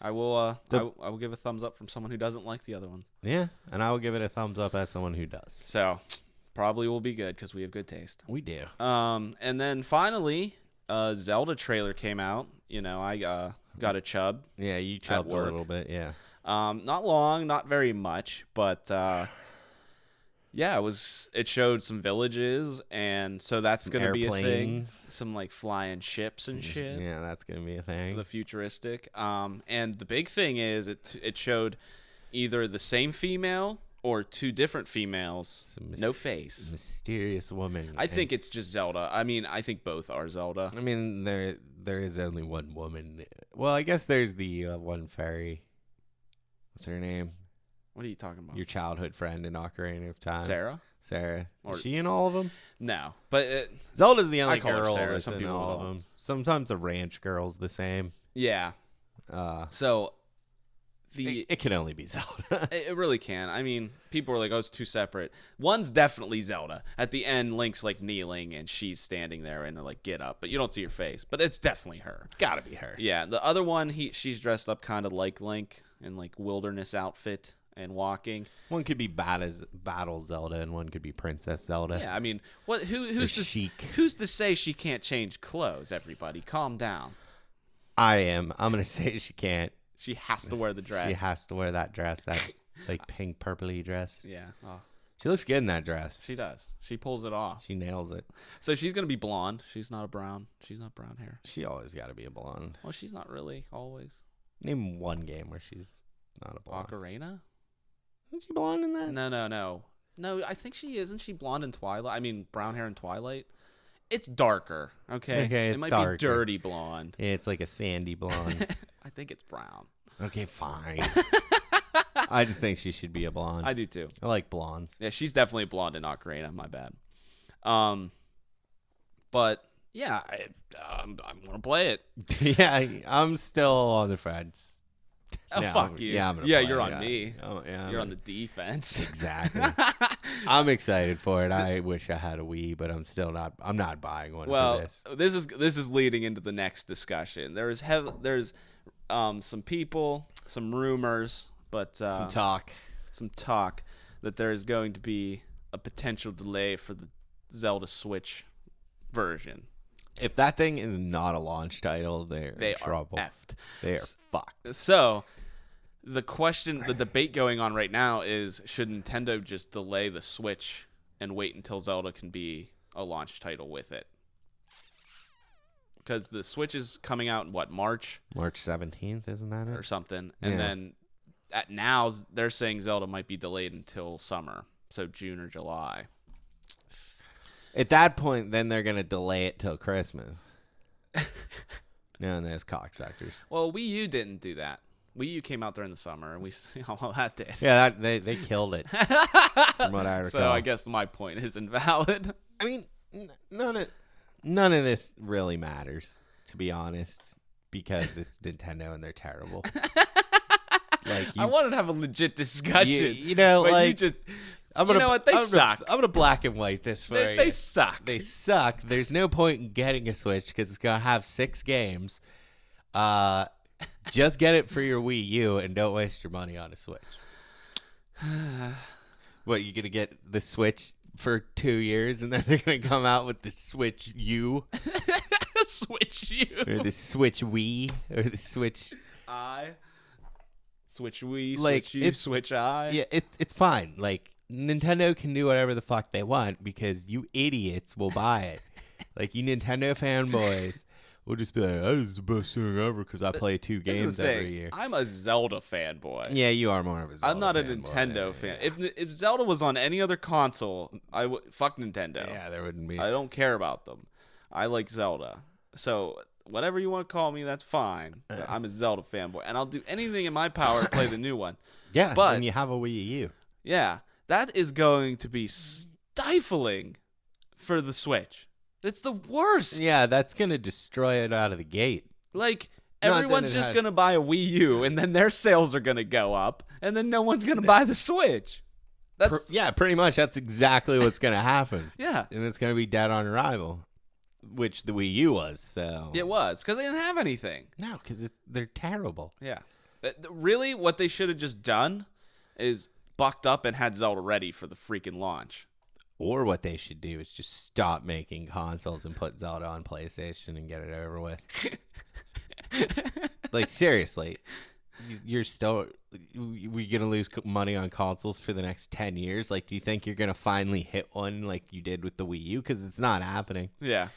I will. I will give a thumbs up from someone who doesn't like the other ones. Yeah, and I will give it a thumbs up as someone who does. So probably will be good because we have good taste. We do. And then finally, Zelda trailer came out. You know, I got a chub. Yeah, you chubbed a little bit. Yeah. Not long, not very much, but yeah, it showed some villages, and so that's going to be a thing. Some like flying ships and shit. Yeah, that's going to be a thing. The futuristic. And the big thing is it showed either the same female or two different females. No face. Mysterious woman. I think it's just Zelda. I mean, I think both are Zelda. I mean, there is only one woman. Well, I guess there's the one fairy. What's her name? What are you talking about? Your childhood friend in Ocarina of Time. Sarah. Is she in all of them? No. But Zelda's the only I call her girl Sarah. that's Some in people all of will. them. Sometimes the ranch girl's the same. Yeah. So it can only be Zelda. It really can. I mean, people were like, oh, it's two separate. One's definitely Zelda. At the end, Link's like kneeling and she's standing there and they're like, get up. But you don't see her face. But it's definitely her. It's gotta be her. Yeah. The other one, she's dressed up kind of like Link in like wilderness outfit and walking. One could be Battle Zelda and one could be Princess Zelda. Yeah. I mean, who's to say she can't change clothes, everybody? Calm down. I'm going to say she can't. She has to wear the dress. She has to wear that dress, that like pink purpley dress. Yeah. Oh. She looks good in that dress. She does. She pulls it off. She nails it. So she's gonna be blonde. She's not brown hair. She always got to be a blonde. Well, she's not really always. Name one game where she's not a blonde. Ocarina? Isn't she blonde in that? No, I think she isn't. She blonde in Twilight. I mean, brown hair in Twilight. It's darker. Okay. It's it might darker. be dirty blonde. Yeah, it's like a sandy blonde. I think it's brown. Okay, fine. I just think she should be a blonde. I do too. I like blondes. Yeah, she's definitely blonde in Ocarina. My bad. But yeah, I want to play it. Yeah, I'm still on the fence. Oh, fuck you. Yeah, I'm gonna yeah, play you're it. on me. Oh, yeah, you're on the defense. Exactly. I'm excited for it. I wish I had a Wii, but I'm not buying one for this. This is leading into the next discussion. There's some people, some rumors, but some talk that there is going to be a potential delay for the Zelda Switch version. If that thing is not a launch title, they in trouble. Are effed. They are fucked. So, the debate going on right now is, should Nintendo just delay the Switch and wait until Zelda can be a launch title with it? Because the Switch is coming out in March 17th, isn't that it? Or something. And then now they're saying Zelda might be delayed until summer, so June or July. At that point, then they're going to delay it till Christmas. No, and there's cocksuckers. Well, Wii U didn't do that. Wii U came out during the summer, and we see how that did. Yeah, they killed it, from what I recall. So I guess my point is invalid. I mean, none of this really matters, to be honest, because it's Nintendo and they're terrible. I wanted to have a legit discussion. You know, but like... you just... You know what? They suck. I'm gonna black and white this for you. They suck. They suck. There's no point in getting a Switch because it's gonna have 6 games. Just get it for your Wii U and don't waste your money on a Switch. What, you gonna get the Switch for 2 years and then they're gonna come out with the Switch U? Switch U. Or the Switch Wii? Or the Switch I? Switch Wii, like, Switch U, Switch I? Yeah, it's fine. Like, Nintendo can do whatever the fuck they want because you idiots will buy it. Like, you Nintendo fanboys will just be like, oh, this is the best thing ever because I play 2 games every year. I'm a Zelda fanboy. Yeah, you are more of a Zelda I'm not a fanboy. Nintendo fan. If Zelda was on any other console, I would fuck Nintendo. Yeah, there wouldn't be. I don't care about them. I like Zelda. So whatever you want to call me, that's fine. But I'm a Zelda fanboy, and I'll do anything in my power to play the new one. Yeah, but when you have a Wii U. Yeah, that is going to be stifling for the Switch. It's the worst. Yeah, that's going to destroy it out of the gate. Like, Everyone's just going to buy a Wii U, and then their sales are going to go up, and then no one's going to buy the Switch. Yeah, pretty much. That's exactly what's going to happen. Yeah. And it's going to be dead on arrival, which the Wii U was. So It was, because they didn't have anything. No, because they're terrible. Yeah. Really, what they should have just done is bucked up and had Zelda ready for the freaking launch. Or what they should do is just stop making consoles and put Zelda on PlayStation and get it over with. Like, seriously, we're going to lose money on consoles for the next 10 years? Like, do you think you're going to finally hit one like you did with the Wii U? Because it's not happening. Yeah.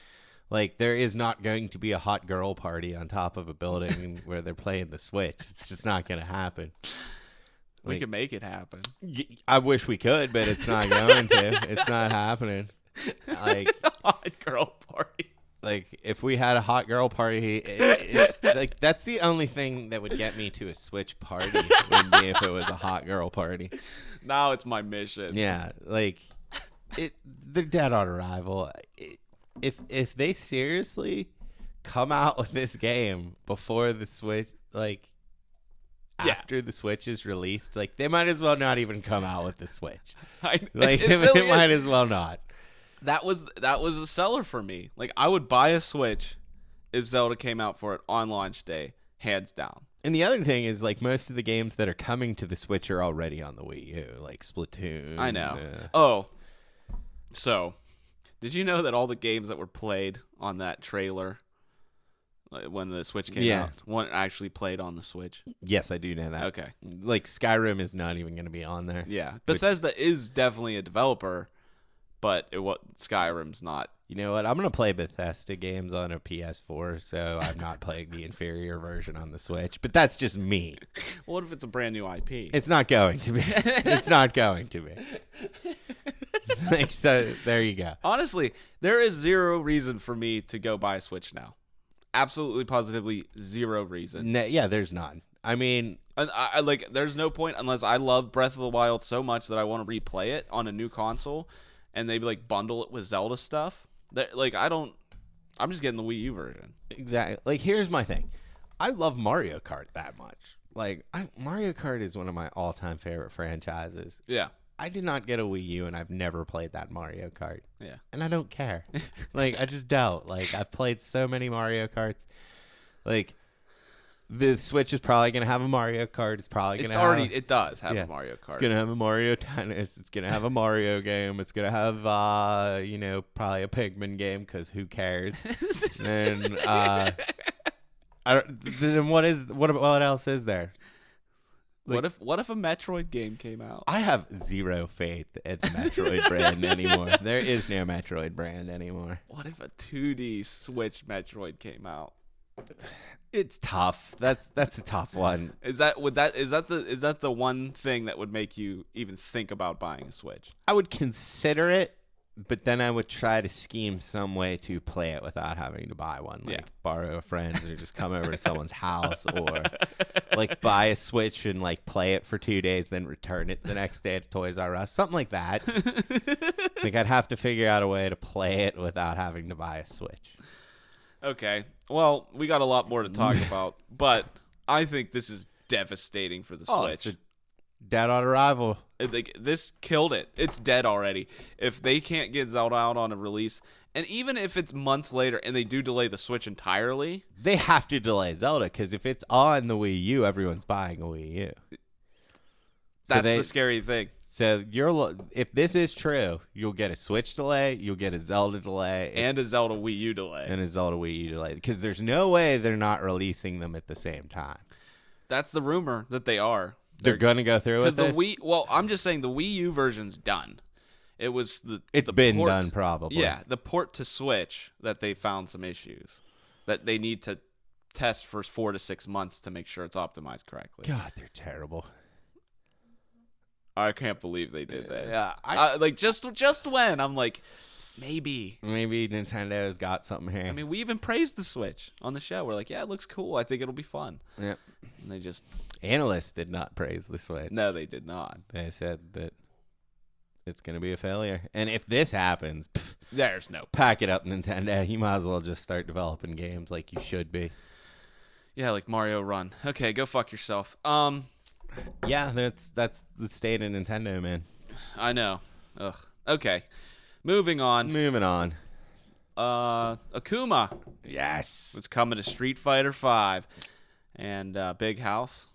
Like, there is not going to be a hot girl party on top of a building where they're playing the Switch. It's just not going to happen. We can make it happen. I wish we could, but it's not going to. It's not happening. Like, hot girl party. Like, if we had a hot girl party, like, that's the only thing that would get me to a Switch party would be if it was a hot girl party. Now it's my mission. Yeah, like, they're dead on arrival. If they seriously come out with this game before the Switch, like, after the Switch is released, like, they might as well not even come out with the Switch. Like, it might as well not. That was a seller for me. Like, I would buy a Switch if Zelda came out for it on launch day, hands down. And the other thing is, like, most of the games that are coming to the Switch are already on the Wii U, like Splatoon. I know. So, did you know that all the games that were played on that trailer, like, when the Switch came out, weren't actually played on the Switch? Yes, I do know that. Okay. Like, Skyrim is not even going to be on there. Yeah. Bethesda is definitely a developer, but Skyrim's not. You know what? I'm going to play Bethesda games on a PS4, so I'm not playing the inferior version on the Switch. But that's just me. What if it's a brand new IP? It's not going to be. It's not going to be. Like, so, there you go. Honestly, there is zero reason for me to go buy a Switch now. Absolutely, positively zero reason. Yeah, there's none. I mean, I like, there's no point unless I love Breath of the Wild so much that I want to replay it on a new console, and they like bundle it with Zelda stuff. Like, I'm just getting the Wii U version. Exactly. Like, here's my thing. I love Mario Kart that much. Like, Mario Kart is one of my all-time favorite franchises. Yeah. I did not get a Wii U, and I've never played that Mario Kart. Yeah. And I don't care. Like, I just don't. Like, I've played so many Mario Karts. Like, the Switch is probably going to have a Mario Kart. It's probably going to have... It does have a Mario Kart. It's going to have a Mario Tennis. It's going to have a Mario game. It's going to have, probably a Pikmin game, because who cares? And, then what else is there? Like, what if a Metroid game came out? I have zero faith in the Metroid brand anymore. There is no Metroid brand anymore. What if a 2D Switch Metroid came out? It's tough. That's a tough one. Is that the one thing that would make you even think about buying a Switch? I would consider it, but then I would try to scheme some way to play it without having to buy one. Like, borrow a friend's or just come over to someone's house, or like buy a Switch and like play it for 2 days, then return it the next day to Toys R Us. Something like that. Like, I'd have to figure out a way to play it without having to buy a Switch. Okay. Well, we got a lot more to talk about, but I think this is devastating for the Switch. It's dead on arrival. This killed it. It's dead already. If they can't get Zelda out on a release, and even if it's months later and they do delay the Switch entirely, they have to delay Zelda, because if it's on the Wii U, everyone's buying a Wii U. That's the scary thing. So if this is true, you'll get a Switch delay, you'll get a Zelda delay, and a Zelda Wii U delay, because there's no way they're not releasing them at the same time. That's the rumor that they are. They're gonna go through with this. I'm just saying the Wii U version's done. It was It's been done probably. Yeah, the port to Switch that they found some issues that they need to test for 4 to 6 months to make sure it's optimized correctly. God, they're terrible. I can't believe they did that. Yeah, like just when I'm like, maybe Nintendo's got something here. I mean, we even praised the Switch on the show. We're like, yeah, it looks cool. I think it'll be fun. Yeah. And they just... Analysts did not praise the Switch. No, they did not. They said that it's going to be a failure. And if this happens, there's no... Pack it up, Nintendo. You might as well just start developing games like you should be. Yeah, like Mario Run. Okay, go fuck yourself. Yeah, that's the state of Nintendo, man. I know. Ugh. Okay. Moving on. Moving on. Akuma. Yes. It's coming to Street Fighter V. And Big House.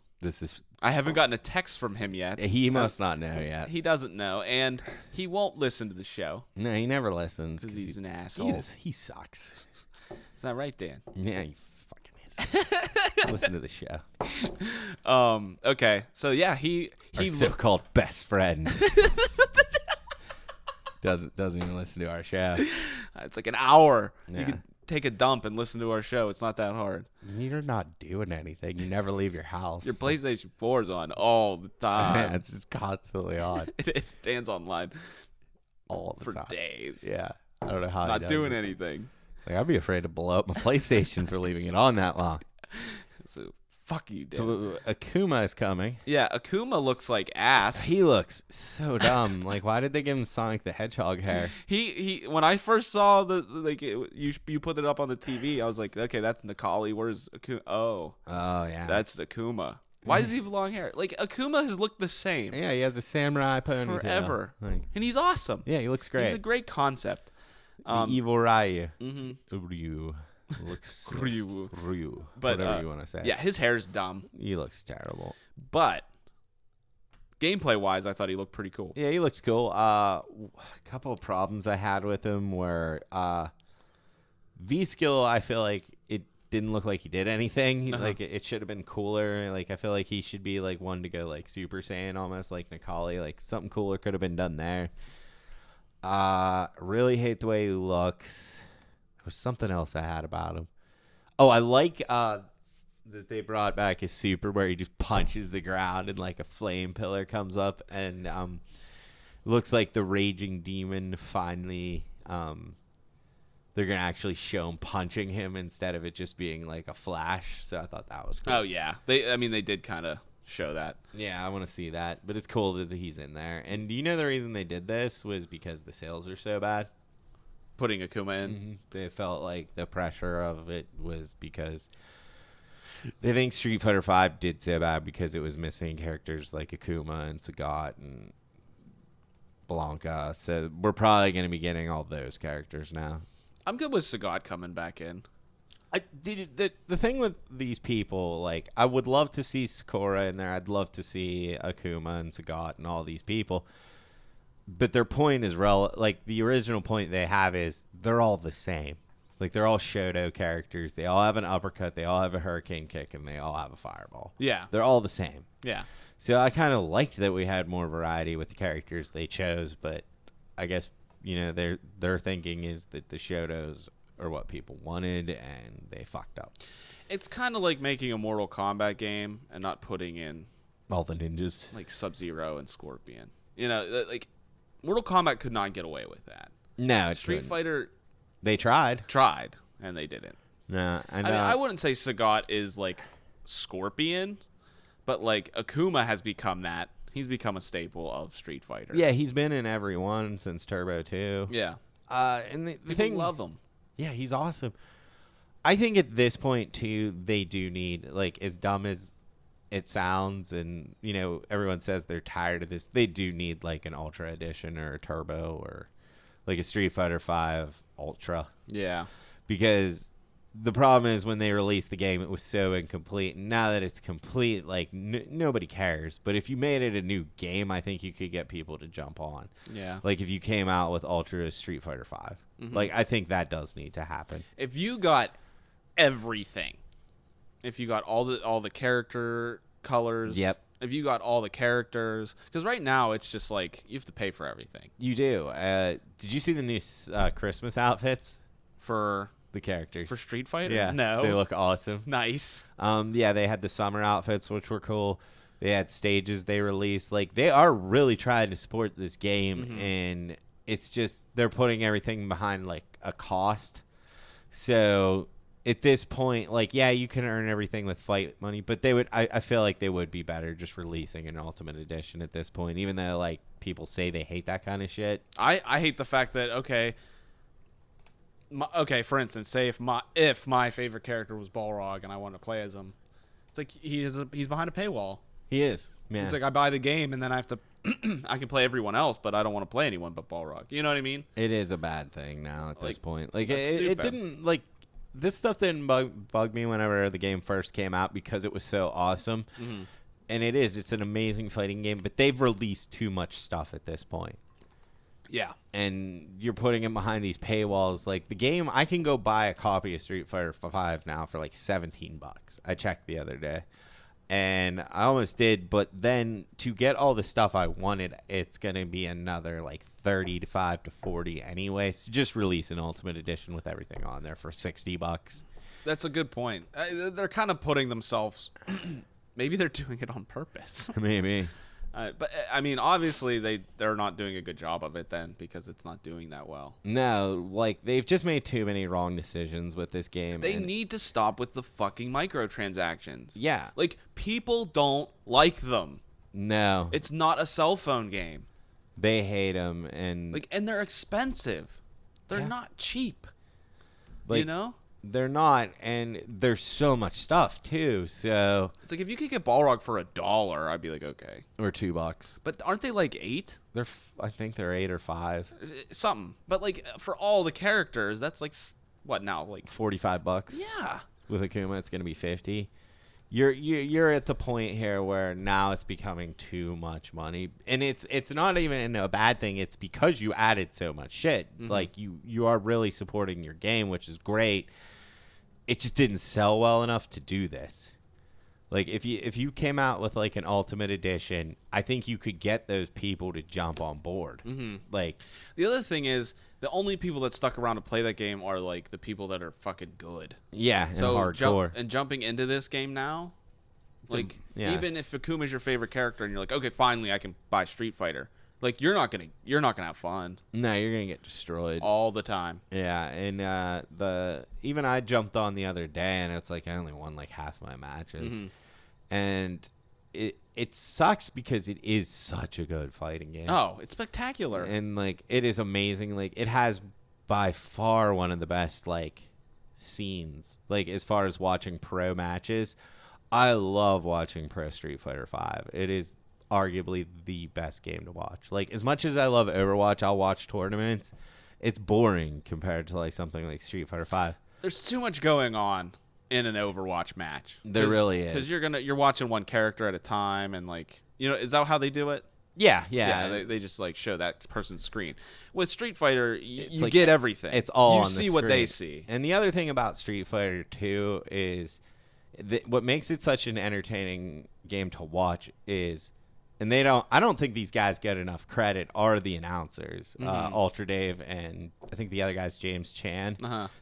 I haven't gotten a text from him yet. He must not know yet. He doesn't know, and he won't listen to the show. No, he never listens. Because he's an asshole. He sucks. Is that right, Dan? Yeah, he fucking is. Listen to the show. Okay. So yeah, he our so-called best friend doesn't even listen to our show. It's like an hour. Yeah. You could take a dump and listen to our show. It's not that hard. You're not doing anything. You never leave your house. Your PlayStation 4 is on all the time. Yeah, it's just constantly on. It is. Dan's online all the for time. days. Yeah. I don't know how not doing anything. It's like, I'd be afraid to blow up my PlayStation for leaving it on that long. So fuck you, Dan. So Akuma is coming. Yeah, Akuma looks like ass. He looks so dumb. Like, why did they give him Sonic the Hedgehog hair? He when I first saw you put it up on the TV, I was like, okay, that's Nikali. Where's Akuma? Oh yeah, that's Akuma. Why does he have long hair? Like, Akuma has looked the same. Yeah, he has a samurai ponytail forever, and he's awesome. Yeah, he looks great. He's a great concept. The evil Ryu. Mm-hmm. Ryu. Looks Ryu. But whatever you want to say. Yeah, his hair's dumb. He looks terrible. But gameplay wise, I thought he looked pretty cool. Yeah, he looked cool. A couple of problems I had with him were V skill. I feel like it didn't look like he did anything. Like it should have been cooler. Like I feel like he should be like one to go like Super Saiyan, almost like Nikali. Like something cooler could have been done there. Really hate the way he looks. There was something else I had about him. Oh, I like that they brought back his super where he just punches the ground and like a flame pillar comes up and looks like the raging demon finally they're gonna actually show him punching him instead of it just being like a flash. So I thought that was cool. Oh yeah, they did kind of show that. Yeah, I want to see that, but it's cool that he's in there. And do you know the reason they did this was because the sales are so bad? Putting Akuma in. Mm-hmm. They felt like the pressure of it was because they think Street Fighter V did so bad because it was missing characters like Akuma and Sagat and Blanca. So we're probably going to be getting all those characters now. I'm good with Sagat coming back in. The thing with these people, like, I would love to see Sakura in there. I'd love to see Akuma and Sagat and all these people. But their point is like the original point they have is they're all the same. Like they're all Shoto characters. They all have an uppercut. They all have a hurricane kick, and they all have a fireball. Yeah, they're all the same. Yeah. So I kind of liked that we had more variety with the characters they chose. But I guess their thinking is that the Shotos are what people wanted, and they fucked up. It's kind of like making a Mortal Kombat game and not putting in all the ninjas like Sub-Zero and Scorpion. Like. Mortal Kombat could not get away with that. No, Street Fighter. They tried, and they didn't. No, I mean, I wouldn't say Sagat is like Scorpion, but like Akuma has become that. He's become a staple of Street Fighter. Yeah, he's been in every one since Turbo 2. Yeah. And the thing, love him. Yeah, he's awesome. I think at this point too, they do need, like, as dumb as it sounds, and everyone says they're tired of this, they do need like an Ultra Edition or a Turbo or like a Street Fighter V Ultra. Yeah, because the problem is when they released the game, it was so incomplete. And now that it's complete, like nobody cares. But if you made it a new game, I think you could get people to jump on. Yeah, like if you came out with Ultra Street Fighter V, like I think that does need to happen. If you got everything. If you got all the character colors. Yep. If you got all the characters. Because right now, it's just like, you have to pay for everything. You do. Did you see the new Christmas outfits? For the characters. For Street Fighter? Yeah. No. They look awesome. Nice. Yeah, they had the summer outfits, which were cool. They had stages they released. Like, they are really trying to support this game, and it's just, they're putting everything behind, like, a cost. So at this point, like, yeah, you can earn everything with fight money, but they would, I feel like they would be better just releasing an Ultimate Edition at this point, even though, like, people say they hate that kind of shit. I hate the fact that, okay, okay, for instance, say if my favorite character was Balrog and I want to play as him, it's like he's behind a paywall. He is, man. It's like I buy the game and then I have to I can play everyone else, but I don't want to play anyone but Balrog. You know what I mean? It is a bad thing now at this point. Like that's it didn't like this stuff didn't bug me whenever the game first came out because it was so awesome. Mm-hmm. And it's an amazing fighting game, but they've released too much stuff at this point. Yeah. And you're putting it behind these paywalls. Like the game, I can go buy a copy of Street Fighter 5 now for like $17. I checked the other day. And I almost did, but then to get all the stuff I wanted, it's going to be another like 35 to 40 anyway. So just release an Ultimate Edition with everything on there for $60. That's a good point. They're kind of putting themselves maybe they're doing it on purpose. Maybe. But I mean, obviously they're not doing a good job of it then because it's not doing that well. No, like they've just made too many wrong decisions with this game. They need to stop with the fucking microtransactions. Yeah. Like people don't like them. No. It's not a cell phone game. They hate them and they're expensive. They're not cheap. Like, you know? They're not, and there's so much stuff too. So it's like if you could get Balrog for $1, I'd be like, okay, or $2. But aren't they like 8? I think they're 8 or 5, something. But like for all the characters, that's like what now? Like $45. Yeah. With Akuma, it's gonna be 50. You're at the point here where now it's becoming too much money, and it's not even a bad thing. It's because you added so much shit. Mm-hmm. Like you are really supporting your game, which is great. It just didn't sell well enough to do this. Like if you came out with like an Ultimate Edition, I think you could get those people to jump on board. Mm-hmm. Like the other thing is the only people that stuck around to play that game are like the people that are fucking good. Yeah, so and hardcore. Jumping into this game now, like even if Akuma's your favorite character and you're like, okay, finally I can buy Street Fighter. Like you're not gonna have fun. No, you're gonna get destroyed all the time. Yeah, and even I jumped on the other day, and it's like I only won like half my matches, and it sucks because it is such a good fighting game. Oh, it's spectacular, and like it is amazing. Like it has by far one of the best like scenes. Like as far as watching pro matches, I love watching Pro Street Fighter 5. It is arguably the best game to watch. Like as much as I love Overwatch, I'll watch tournaments. It's boring compared to like something like Street Fighter 5. There's too much going on in an Overwatch match. There really is. Because you're watching one character at a time, and like is that how they do it? Yeah. They just like show that person's screen. With Street Fighter, you like, get everything. It's all you on see the what they screen. see. And the other thing about Street Fighter 2 is what makes it such an entertaining game to watch is. And I don't think these guys get enough credit, are the announcers, Ultra Dave, and I think the other guy's James Chan.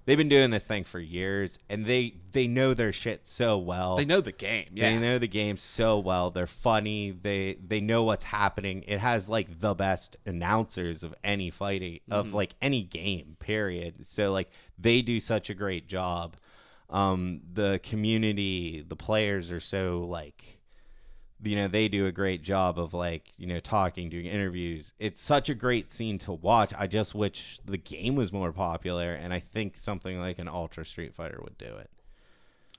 They've been doing this thing for years, and they know their shit so well. They know the game. Yeah. They know the game so well. They're funny. They know what's happening. It has like the best announcers of any fighting of like any game. Period. So like they do such a great job. The community, the players are so like. They do a great job of like, talking, doing interviews. It's such a great scene to watch. I just wish the game was more popular, and I think something like an Ultra Street Fighter would do it.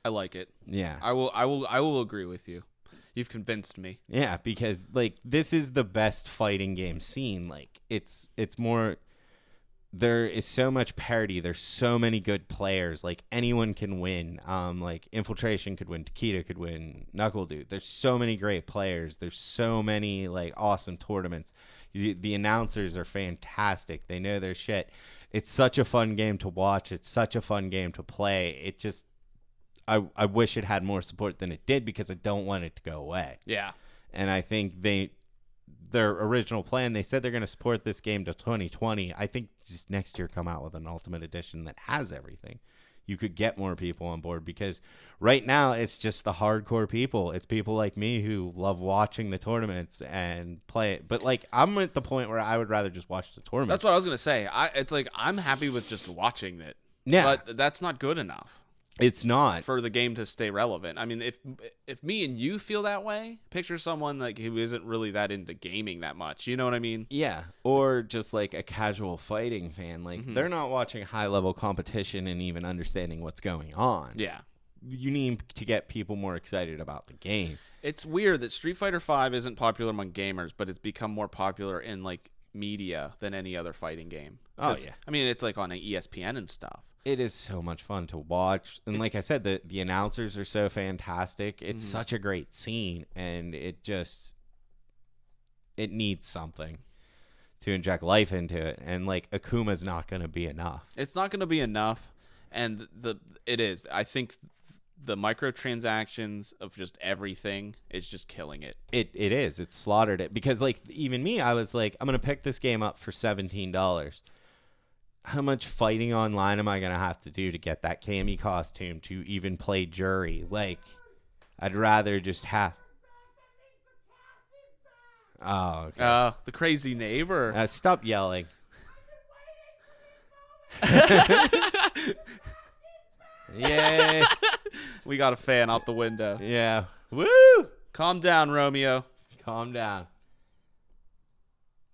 I like it. Yeah. I will agree with you. You've convinced me. Yeah, because like this is the best fighting game scene. Like it's more. There is so much parity. There's so many good players. Like anyone can win. Like Infiltration could win. Takedo could win. Knuckle Dude. There's so many great players. There's so many like awesome tournaments. The announcers are fantastic. They know their shit. It's such a fun game to watch. It's such a fun game to play. It just, I wish it had more support than it did because I don't want it to go away. Yeah. And I think their original plan, they said they're going to support this game to 2020. I think just next year come out with an Ultimate Edition that has everything. You could get more people on board because right now it's just the hardcore people. It's people like me who love watching the tournaments and play it. But like I'm at the point where I would rather just watch the tournaments. That's what I was going to say. It's like I'm happy with just watching it. Yeah. But that's not good enough. It's not. for the game to stay relevant. I mean, if me and you feel that way, picture someone like who isn't really that into gaming that much. You know what I mean? Yeah, or just like a casual fighting fan. Like, they're not watching high-level competition and even understanding what's going on. Yeah. You need to get people more excited about the game. It's weird that Street Fighter V isn't popular among gamers, but it's become more popular in like media than any other fighting game. Oh, yeah. I mean, it's like on ESPN and stuff. It is so much fun to watch. And like I said, the announcers are so fantastic. It's such a great scene, and it needs something to inject life into it. And like Akuma's not going to be enough. It's not going to be enough, and it is. I think the microtransactions of just everything is just killing it. It is. It's slaughtered it. Because like even me, I was like, I'm going to pick this game up for $17. How much fighting online am I going to have to do to get that Cammy costume to even play jury? Like, I'd rather just have... Oh, okay. The crazy neighbor. Stop yelling. Yay. We got a fan out the window. Yeah. Woo! Calm down, Romeo. Calm down.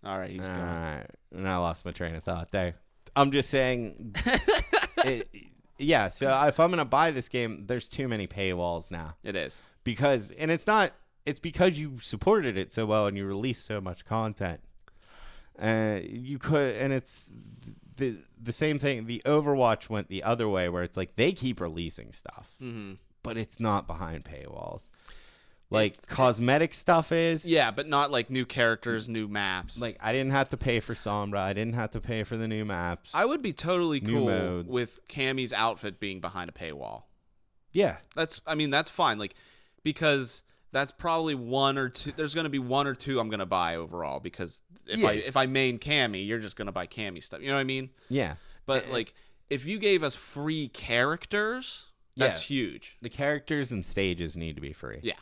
All right, he's gone. All right. And I lost my train of thought there. I'm just saying... yeah, so if I'm going to buy this game, there's too many paywalls now. It is. Because... And it's not... It's because you supported it so well and you released so much content. You could... And it's... The same thing, the Overwatch went the other way, where it's like they keep releasing stuff, but it's not behind paywalls. Like cosmetic stuff is, yeah, but not like new characters, new maps. Like I didn't have to pay for Sombra, I didn't have to pay for the new maps. I would be totally New cool modes. with Cammy's outfit being behind a paywall. Yeah, that's fine. Like because that's probably one or two. There's going to be one or two I'm going to buy overall because if I main Cammy, you're just going to buy Cammy stuff. You know what I mean? Yeah. But like if you gave us free characters, that's huge. The characters and stages need to be free. Yeah.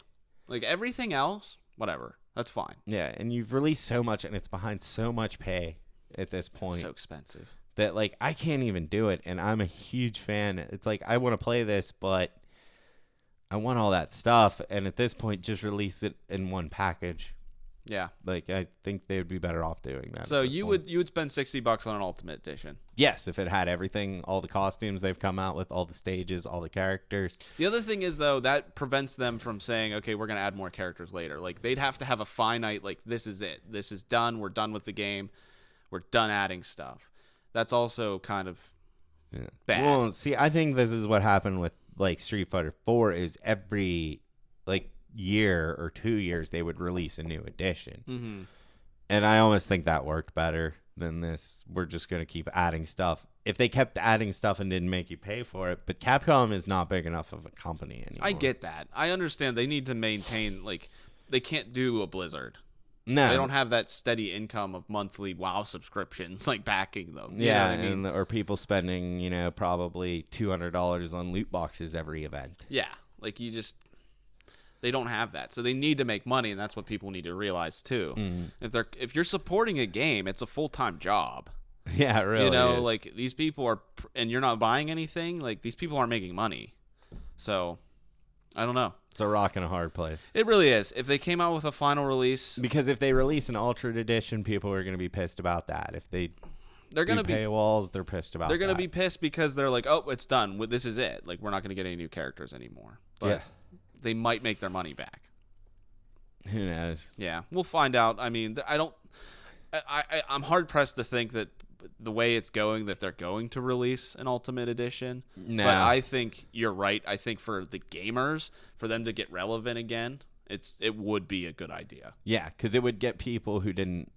Like everything else, whatever. That's fine. Yeah, and you've released so much and it's behind so much pay at this point. It's so expensive. That like I can't even do it, and I'm a huge fan. It's like I want to play this, but I want all that stuff, and at this point, just release it in one package. Yeah, like I think they would be better off doing that. So you would spend $60 on an Ultimate Edition? Yes, if it had everything, all the costumes they've come out with, all the stages, all the characters. The other thing is though that prevents them from saying, okay, we're gonna add more characters later. Like they'd have to have a finite, like this is it, this is done, we're done with the game, we're done adding stuff. That's also kind of bad. Well, see, I think this is what happened with like Street Fighter 4 is every like year or 2 years they would release a new edition. And I almost think that worked better than this. We're just going to keep adding stuff. If they kept adding stuff and didn't make you pay for it, but Capcom is not big enough of a company anymore. I get that. I understand they need to maintain, like, they can't do a Blizzard. No. They don't have that steady income of monthly WoW subscriptions, like, backing them. Yeah, you know what I mean? Or people spending, you know, probably $200 on loot boxes every event. Yeah, like, they don't have that. So they need to make money, and that's what people need to realize, too. If you're supporting a game, it's a full-time job. Yeah, it really is. Like, these people are, and you're not buying anything, like, these people aren't making money. So, I don't know. It's a rock and a hard place. It really is. If they came out with a final release, because if they release an Ultra Edition, people are going to be pissed about that. If they're going to be paywalls, they're pissed about. They're going to be pissed because they're like, "Oh, it's done. This is it. Like, we're not going to get any new characters anymore." But they might make their money back. Who knows? Yeah, we'll find out. I mean, I'm hard pressed to think that the way it's going that they're going to release an Ultimate Edition. No. But I think you're right. I think for the gamers, for them to get relevant again, it would be a good idea. Yeah, because it would get people who didn't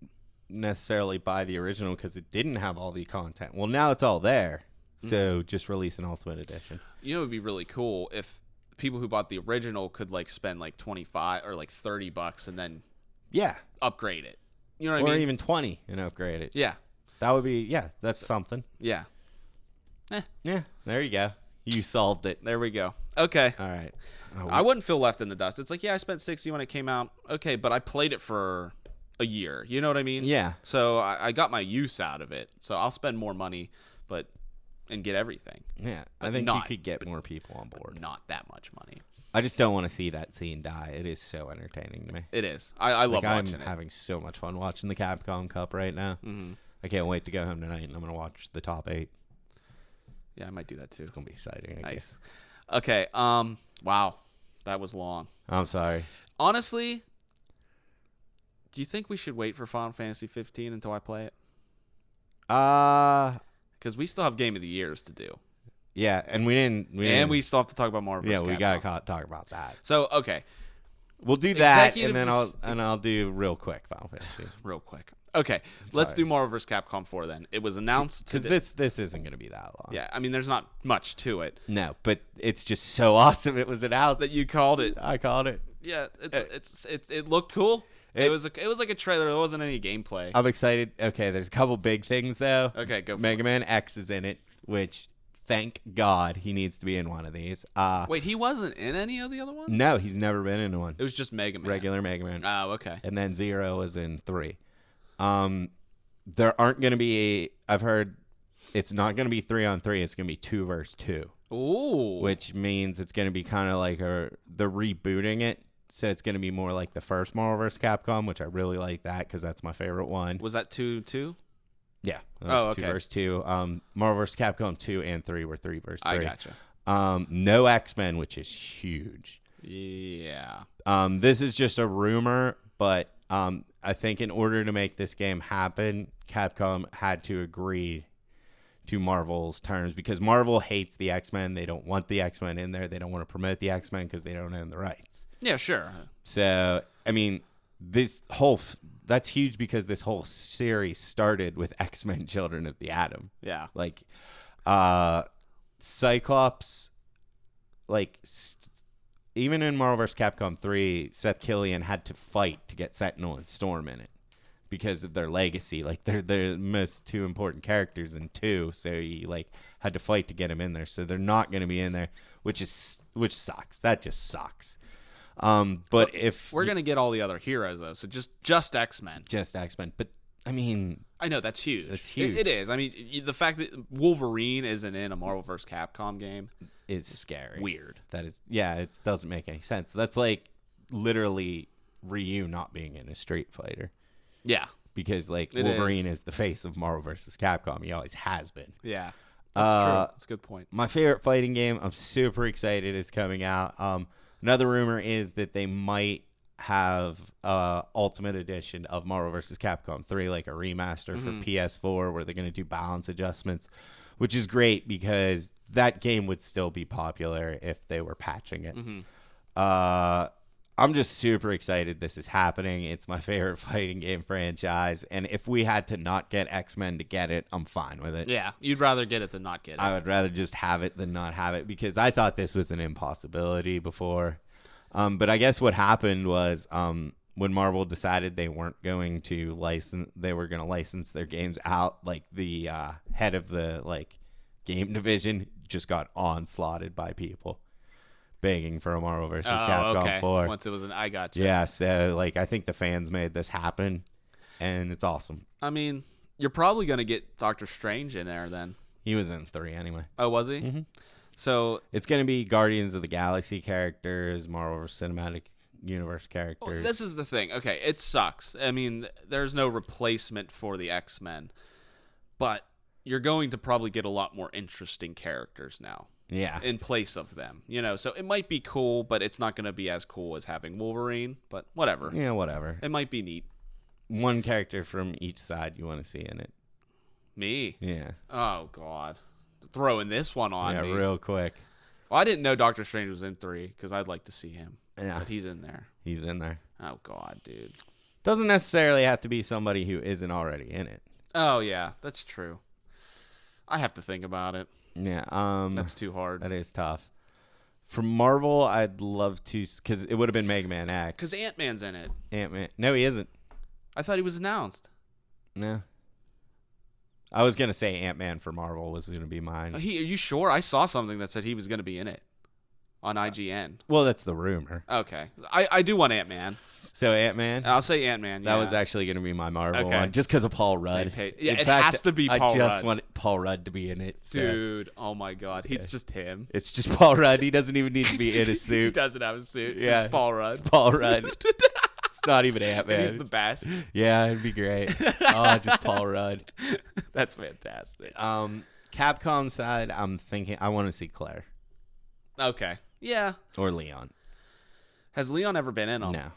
necessarily buy the original because it didn't have all the content. Well, now it's all there, so just release an Ultimate Edition. You know, it would be really cool if people who bought the original could like spend like $25 or like $30 and then upgrade it. You know what I mean? Or even 20 and upgrade it. Yeah. That would be, that's something. Yeah. Yeah, there you go. You solved it. There we go. Okay. All right. I wouldn't feel left in the dust. It's like, I spent $60 when it came out. Okay, but I played it for a year. You know what I mean? Yeah. So I got my use out of it. So I'll spend more money, but and get everything. Yeah, But I think not- you could get more people on board. Not that much money. I just don't want to see that scene die. It is so entertaining to me. It is. I love I'm watching it. having so much fun watching the Capcom Cup right now. Mm-hmm. I can't wait to go home tonight, and I'm going to watch the top 8. Yeah, I might do that too. It's going to be exciting. I guess. Nice. Okay. Wow, that was long. I'm sorry. Honestly, do you think we should wait for Final Fantasy 15 until I play it? Because we still have Game of the Years to do. Yeah, and we still have to talk about Marvel. Yeah, we got to talk about that. So, okay. We'll do that, Executive and then I'll do real quick Final Fantasy. Real quick. Okay, let's do Marvel vs. Capcom 4 then. It was announced because this isn't going to be that long. Yeah, I mean, there's not much to it. No, but it's just so awesome. It was announced That you called it. I called it. Yeah, it looked cool. It was like a trailer. There wasn't any gameplay. I'm excited. Okay, there's a couple big things though. Okay, go for Mega it. Man X is in it, which thank God he needs to be in one of these. Wait, he wasn't in any of the other ones? No, he's never been in one. It was just Mega Man. Regular Mega Man. Oh, okay. And then Zero was in 3. There aren't going to be. I've heard it's not going to be 3-on-3. It's going to be 2 versus 2. Ooh. Which means it's going to be kind of like they're rebooting it. So it's going to be more like the first Marvel vs. Capcom, which I really like that because that's my favorite one. Was that 2-2? Yeah. Oh, okay. 2 versus 2. Marvel vs. Capcom 2 and 3 were 3 versus 3. I gotcha. No X-Men, which is huge. Yeah. This is just a rumor, but I think in order to make this game happen, Capcom had to agree to Marvel's terms because Marvel hates the X-Men. They don't want the X-Men in there. They don't want to promote the X-Men because they don't own the rights. Yeah, sure. So, I mean, that's huge because this whole series started with X-Men Children of the Atom. Yeah. Like, Cyclops, like, even in Marvel vs. Capcom 3, Seth Killian had to fight to get Sentinel and Storm in it because of their legacy. Like, they're the most 2 important characters in 2, so he, like, had to fight to get him in there. So they're not going to be in there, which sucks. That just sucks. But if we're gonna get all the other heroes though, so just X-Men. Just X-Men. But I mean, I know that's huge. That's huge. It is. I mean, the fact that Wolverine isn't in a Marvel vs. Capcom game is scary. Weird. That is, yeah, it doesn't make any sense. That's like literally Ryu not being in a Street Fighter. Yeah. Because like Wolverine is the face of Marvel vs. Capcom. He always has been. Yeah. That's true. That's a good point. My favorite fighting game, I'm super excited, is coming out. Another rumor is that they might have Ultimate Edition of Marvel vs. Capcom 3, like a remaster for PS4, where they're going to do balance adjustments, which is great because that game would still be popular if they were patching it. I'm just super excited this is happening. It's my favorite fighting game franchise, and if we had to not get X-Men to get it, I'm fine with it. Yeah, you'd rather get it than not get it. I would rather just have it than not have it because I thought this was an impossibility before. But I guess what happened was when Marvel decided they weren't going to they were going to license their games out, like the head of the like game division just got onslaughted by people begging for a Marvel vs. Capcom 4. Once it was I got you. Yeah, so like I think the fans made this happen, and it's awesome. I mean, you're probably going to get Doctor Strange in there then. He was in 3 anyway. Oh, was he? Mm-hmm. So it's going to be Guardians of the Galaxy characters, Marvel Cinematic Universe characters. Well, this is the thing. Okay, it sucks. I mean, there's no replacement for the X-Men, but you're going to probably get a lot more interesting characters now. Yeah. In place of them, so it might be cool, but it's not going to be as cool as having Wolverine, but whatever. Yeah, whatever. It might be neat. One character from each side you want to see in it. Me? Yeah. Oh, God. Throwing this one on me. Yeah, real quick. Well, I didn't know Doctor Strange was in 3 because I'd like to see him. Yeah. But he's in there. He's in there. Oh, God, dude. Doesn't necessarily have to be somebody who isn't already in it. Oh, yeah, that's true. I have to think about it. Yeah. That's too hard. That is tough. From Marvel, I'd love to, because it would have been Mega Man X. Because Ant-Man's in it. Ant-Man. No, he isn't. I thought he was announced. No. I was going to say Ant-Man for Marvel was going to be mine. Are you sure? I saw something that said he was going to be in it on IGN. Well, that's the rumor. Okay. I do want Ant-Man. So Ant-Man? I'll say Ant-Man, yeah. That was actually going to be my Marvel Okay. one, just because of Paul Rudd. Yeah, In it fact, has to be Paul Rudd. Paul Rudd to be in it. So. Dude, oh my God. He's just him. It's just Paul Rudd. He doesn't even need to be in a He suit. doesn't have a suit. It's Yeah. just Paul Rudd. Paul Rudd. It's not even Ant-Man. And he's the best. Yeah, it'd be great. Just Paul Rudd. That's fantastic. Capcom side, I'm thinking I want to see Claire. Okay. Yeah. Or Leon. Has Leon ever been in them? No.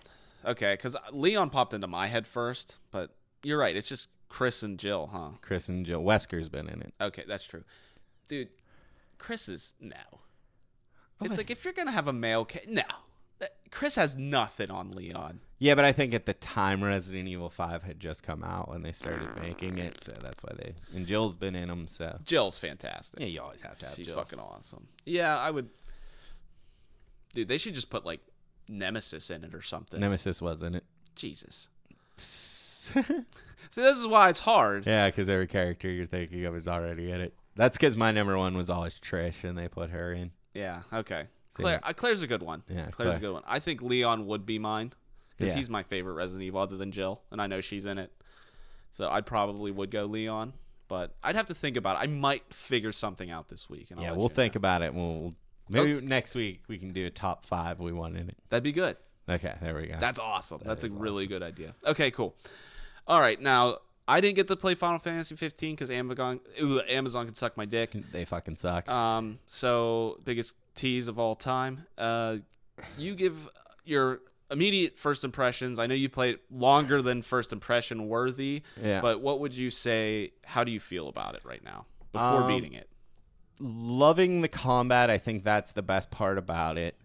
Okay, because Leon popped into my head first, but you're right. It's just Chris and Jill, huh? Chris and Jill. Wesker's been in it. Okay, that's true. Dude, Chris is no. It's like if you're going to have a male no. Chris has nothing on Leon. Yeah, but I think at the time Resident Evil 5 had just come out when they started making it, so that's why they... And Jill's been in them, so... Jill's fantastic. Yeah, you always have to have She's Jill. fucking awesome. Yeah, I would... Dude, they should just put, like, Nemesis in it or something. Nemesis was in it. Jesus. See, this is why it's hard. Yeah, because every character you're thinking of is already in it. That's because my number one was always Trish, and they put her in. Yeah, okay. So, Claire's a good one. Yeah, Claire's a good one. I think Leon would be mine because Yeah. he's my favorite Resident Evil other than Jill, and I know she's in it. So I probably would go Leon, but I'd have to think about it. I might figure something out this week. And Yeah, we'll think about it. Maybe next week we can do a top 5 we want in it. That'd be good. Okay, there we go. That's awesome. That's a really awesome. good idea. Okay, cool. All right, now I didn't get to play Final Fantasy 15 because Amazon can suck my dick. They fucking suck. So biggest tease of all time. You give your immediate first impressions. I know you played longer than first impression worthy. Yeah. But what would you say? How do you feel about it right now before beating it? Loving the combat. I think that's the best part about it.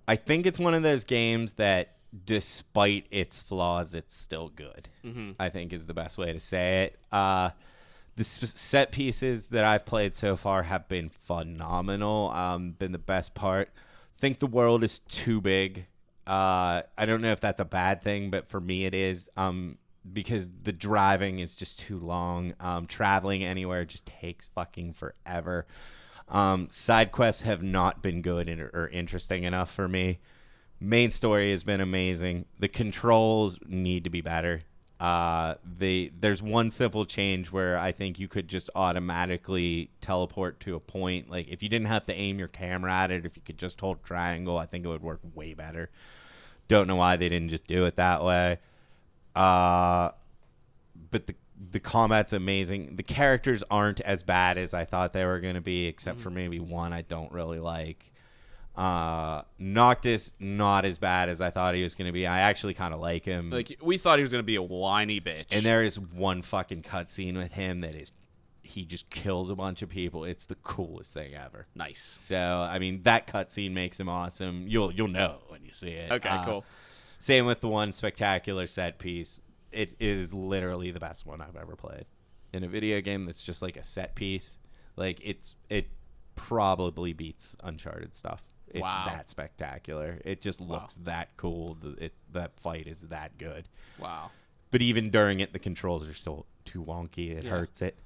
I think it's one of those games that, despite its flaws, it's still good. Mm-hmm. I think is the best way to say it. The set pieces that I've played so far have been phenomenal. Been the best part. Think the world is too big. I don't know if that's a bad thing, but for me it is. Because the driving is just too long. Traveling anywhere just takes fucking forever. Side quests have not been good or interesting enough for me. Main story has been amazing. The controls need to be better. There's one simple change where I think you could just automatically teleport to a point. Like if you didn't have to aim your camera at it, if you could just hold triangle, I think it would work way better. Don't know why they didn't just do it that way. But the combat's amazing. The characters aren't as bad as I thought they were going to be, except for maybe one I don't really like. Noctis, not as bad as I thought he was going to be. I actually kind of like him. Like we thought he was going to be a whiny bitch. And there is one fucking cutscene with him that is, he just kills a bunch of people. It's the coolest thing ever. Nice. So, I mean, that cutscene makes him awesome. You'll know when you see it. Okay, cool. Same with the one spectacular set piece. It is literally the best one I've ever played in a video game that's just like a set piece. Like it probably beats Uncharted stuff. It's that spectacular. It just looks that cool. That fight is that good. Wow. But even during it, the controls are still too wonky. It hurts it.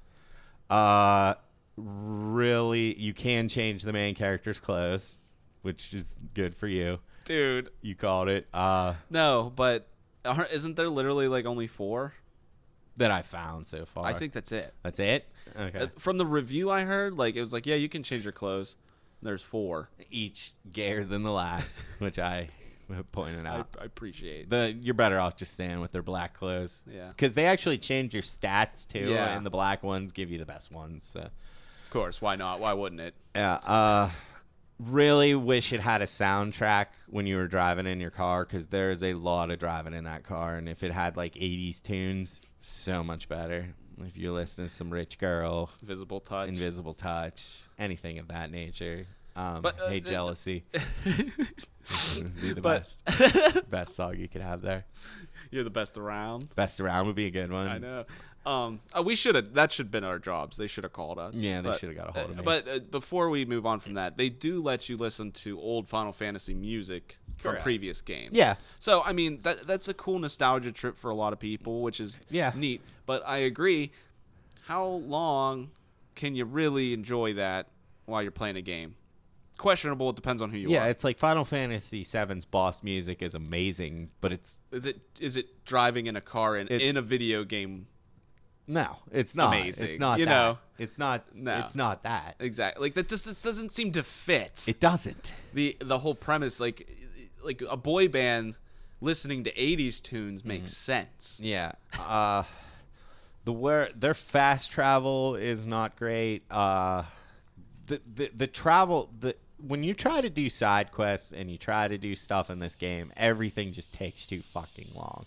Really, you can change the main character's clothes, which is good for you. Dude. You called it. No, but isn't there literally like only 4? That I found so far. I think that's it. That's it? Okay. From the review I heard, like it was like, yeah, you can change your clothes. There's 4. Each gayer than the last, which I pointed out. I appreciate. You're better off just staying with their black clothes. Yeah. Because they actually change your stats too, Yeah. and the black ones give you the best ones. So. Of course, why not? Why wouldn't it? Yeah. Really wish it had a soundtrack when you were driving in your car, because there's a lot of driving in that car, and if it had like 80s tunes, so much better. If you're listening to some Rich Girl, Invisible Touch, anything of that nature. But, Hey Jealousy, be the best song you could have there. You're the best around. Best around would be a good one. I know. We should have. That should have been our jobs. They should have called us. Yeah, they should have got a hold of me. But before we move on from that, they do let you listen to old Final Fantasy music from previous games. Yeah. So I mean, that's a cool nostalgia trip for a lot of people, which is neat. But I agree. How long can you really enjoy that while you're playing a game? Questionable. It depends on who you are. Yeah, it's like Final Fantasy VII's boss music is amazing, but it's is it driving in a car in a video game No, it's not. amazing. It's not you that. know, It's not. No. It's not that. exactly. Like that just it doesn't seem to fit It doesn't. the whole premise. Like a boy band listening to 80s tunes makes sense. Yeah. Their fast travel is not great. The travel when you try to do side quests and you try to do stuff in this game, everything just takes too fucking long.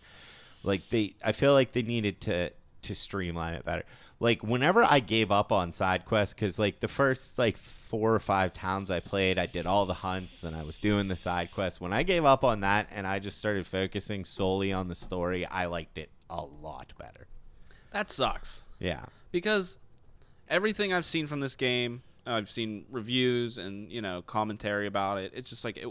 Like I feel like they needed to streamline it better. Like whenever I gave up on side quests, because like the first like 4 or 5 towns I played, I did all the hunts and I was doing the side quests. When I gave up on that and I just started focusing solely on the story, I liked it a lot better. That sucks. Yeah. Because everything I've seen from this game, I've seen reviews and commentary about it. It's just like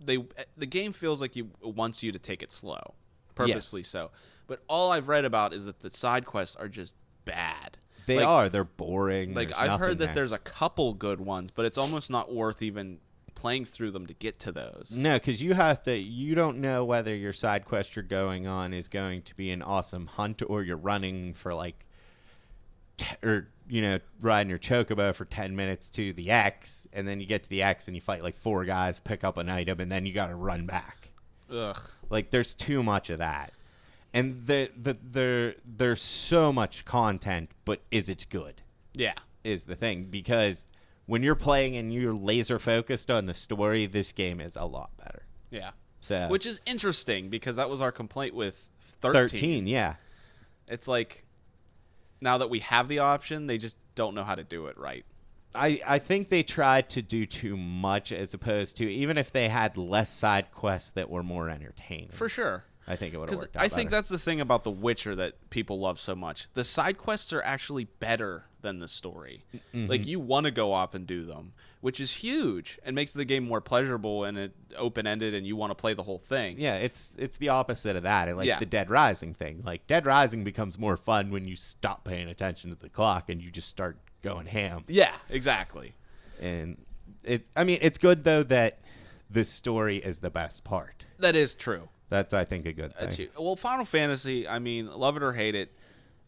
the game feels like it wants you to take it slow, purposely so. But all I've read about is that the side quests are just bad. They are. They're boring. Like I've heard that there's a couple good ones, but it's almost not worth even playing through them to get to those. No, because you don't know whether your side quest you're going on is going to be an awesome hunt or you're running for like, riding your chocobo for 10 minutes to the X, and then you get to the X and you fight like 4 guys, pick up an item, and then you got to run back. Ugh. Like there's too much of that. And there's so much content, but is it good? Yeah. Is the thing. Because when you're playing and you're laser focused on the story, this game is a lot better. Yeah. So Which is interesting because that was our complaint with 13. Yeah. It's like now that we have the option, they just don't know how to do it right. I think they tried to do too much as opposed to, even if they had less side quests that were more entertaining. For sure. I think it would have worked out I think better. that's the thing about The Witcher that people love so much. The side quests are actually better than the story. Mm-hmm. Like, you want to go off and do them, which is huge and makes the game more pleasurable and open-ended, and you want to play the whole thing. Yeah, it's the opposite of that. Like Yeah. the Dead Rising thing. Like Dead Rising becomes more fun when you stop paying attention to the clock and you just start going ham. Yeah, exactly. And it's good though that the story is the best part. That is true. That's, I think, a good thing. That's huge. Well, Final Fantasy, I mean, love it or hate it,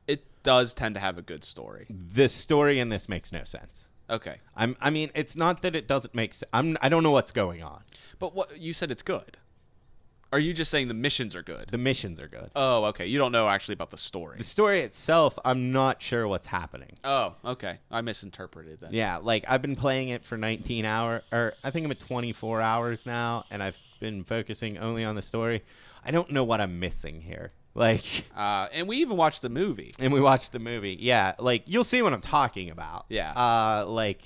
it does tend to have a good story. The story in this makes no sense. Okay. I mean, it's not that it doesn't make sense. I don't know what's going on. But what you said it's good. Are you just saying the missions are good? The missions are good. Oh, okay. You don't know actually about the story. The story itself, I'm not sure what's happening. Oh, okay. I misinterpreted that. Yeah, like I've been playing it for 19 hours, or I think I'm at 24 hours now, and I've been focusing only on the story. I don't know what I'm missing here. Like, and we even watched the movie. and we watched the movie. Yeah, like you'll see what I'm talking about. Yeah. Like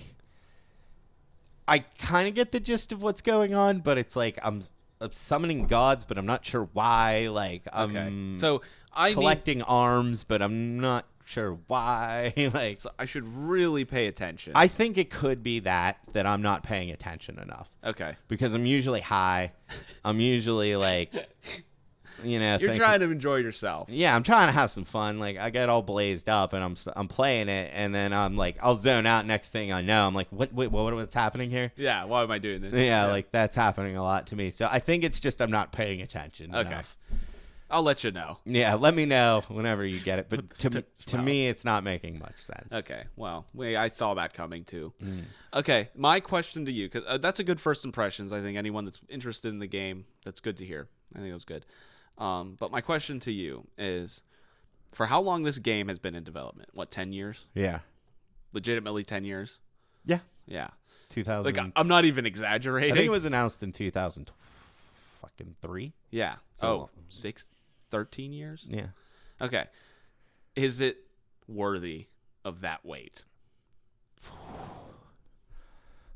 I kind of get the gist of what's going on, but it's like I'm summoning gods, but I'm not sure why. Like I'm So I collecting arms, but I'm not sure why. Like, so I should really pay attention. I think it could be that I'm not paying attention enough. Okay. Because I'm usually high. I'm usually like, You're trying to enjoy yourself. Yeah, I'm trying to have some fun. Like, I get all blazed up, and I'm playing it, and then I'm like, I'll zone out. Next thing I know, I'm like, what's happening here? Yeah. Why am I doing this? Yeah, like that's happening a lot to me. So I think it's just I'm not paying attention enough. I'll let you know. Yeah, let me know whenever you get it. But to Well. me, it's not making much sense. Okay. Well, I saw that coming too. Okay. My question to you, because that's a good first impressions. I think anyone that's interested in the game, that's good to hear. I think that was good. But my question to you is, for how long this game has been in development? What, 10 years? Yeah. Legitimately 10 years? Yeah. Yeah. 2000. Like, I'm not even exaggerating. I think it was announced in 2003. Yeah. So 13 years? Yeah. Okay. Is it worthy of that wait?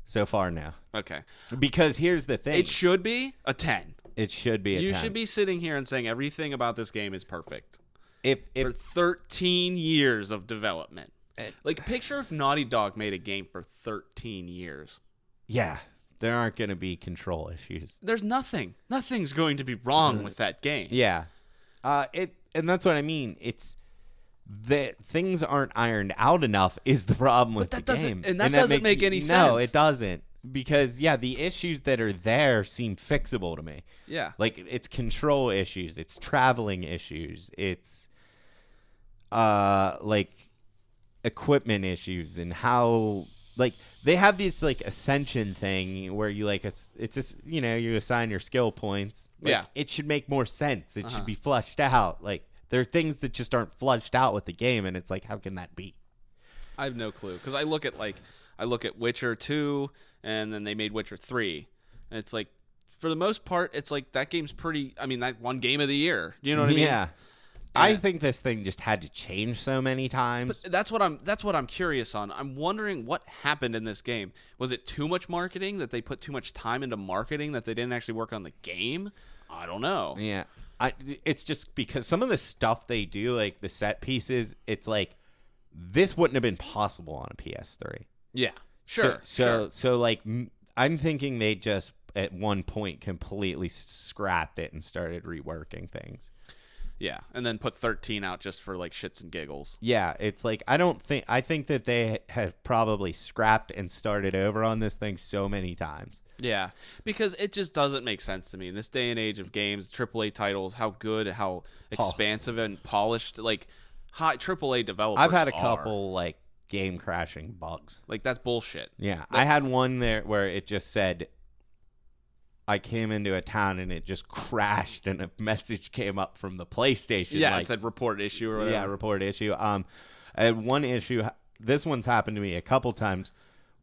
So far, no. Okay. Because here's the thing. It should be a 10. It should be a 10. You should be sitting here and saying everything about this game is perfect. If For 13 years of development. Like, picture if Naughty Dog made a game for 13 years. Yeah, there aren't going to be control issues. There's nothing. Nothing's going to be wrong with that game. Yeah. And that's what I mean. It's that things aren't ironed out enough is the problem with the game. And that doesn't make any sense. No, it doesn't. Because, yeah, the issues that are there seem fixable to me. Yeah. Like, it's control issues. It's traveling issues. It's... like equipment issues and how like they have this like ascension thing where you like it's just you assign your skill points. Like, yeah, it should make more sense. It should be fleshed out. Like there are things that just aren't fleshed out with the game, and it's like, how can that be? I have no clue because I look at Witcher 2, and then they made Witcher 3, and it's like for the most part, it's like that game's pretty. I mean, that won Game of the Year. You know what I mean? Yeah. I think this thing just had to change so many times. But that's what I'm curious on. I'm wondering what happened in this game. Was it too much marketing, that they put too much time into marketing, that they didn't actually work on the game? I don't know. Yeah. It's just because some of the stuff they do, like the set pieces, it's like this wouldn't have been possible on a PS3. Yeah. Sure. So like I'm thinking they just at one point completely scrapped it and started reworking things. Yeah, and then put 13 out just for like shits and giggles. Yeah, it's like I think that they have probably scrapped and started over on this thing so many times. Yeah, because it just doesn't make sense to me in this day and age of games, AAA titles, how good, how expansive and polished, like high AAA developers I've had a are. couple like game crashing bugs. Like that's bullshit. Yeah, I had one there where it just said I came into a town and it just crashed and a message came up from the PlayStation. Yeah, like, it said report issue or whatever. Yeah, report issue. I had one issue. This one's happened to me a couple times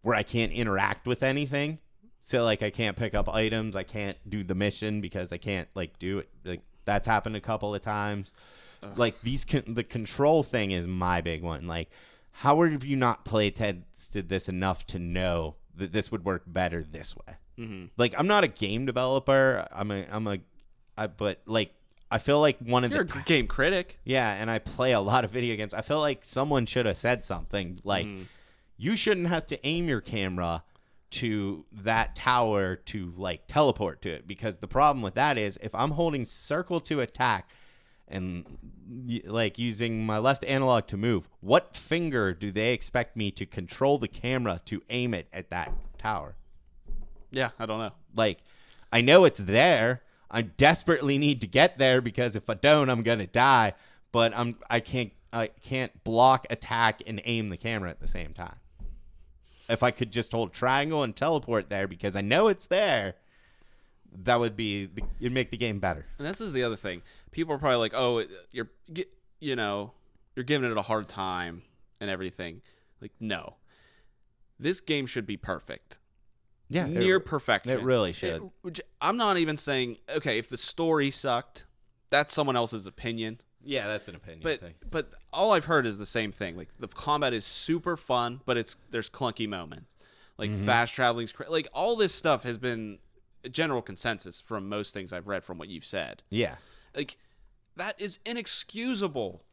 where I can't interact with anything. So like I can't pick up items. I can't do the mission because I can't like do it. Like that's happened a couple of times. Ugh. Like the control thing is my big one. Like how have you not play tested this enough to know that this would work better this way? Mm-hmm. Like I'm not a game developer. But like I feel like You're a game critic. Yeah, and I play a lot of video games. I feel like someone should have said something like, you shouldn't have to aim your camera to that tower to like teleport to it, because the problem with that is if I'm holding circle to attack and like using my left analog to move, what finger do they expect me to control the camera to aim it at that tower? Yeah, I don't know. Like, I know it's there. I desperately need to get there because if I don't, I'm gonna die. But I can't block, attack, and aim the camera at the same time. If I could just hold triangle and teleport there because I know it's there, that would be it'd make the game better. And this is the other thing. People are probably like, "Oh, you're giving it a hard time and everything." Like, no, this game should be perfect. Yeah, near perfection. It really should. I'm not even saying, okay, if the story sucked, that's someone else's opinion. Yeah, that's an opinion thing. But all I've heard is the same thing. Like the combat is super fun, but there's clunky moments. Like fast traveling's like all this stuff has been a general consensus from most things I've read from what you've said. Yeah. Like that is inexcusable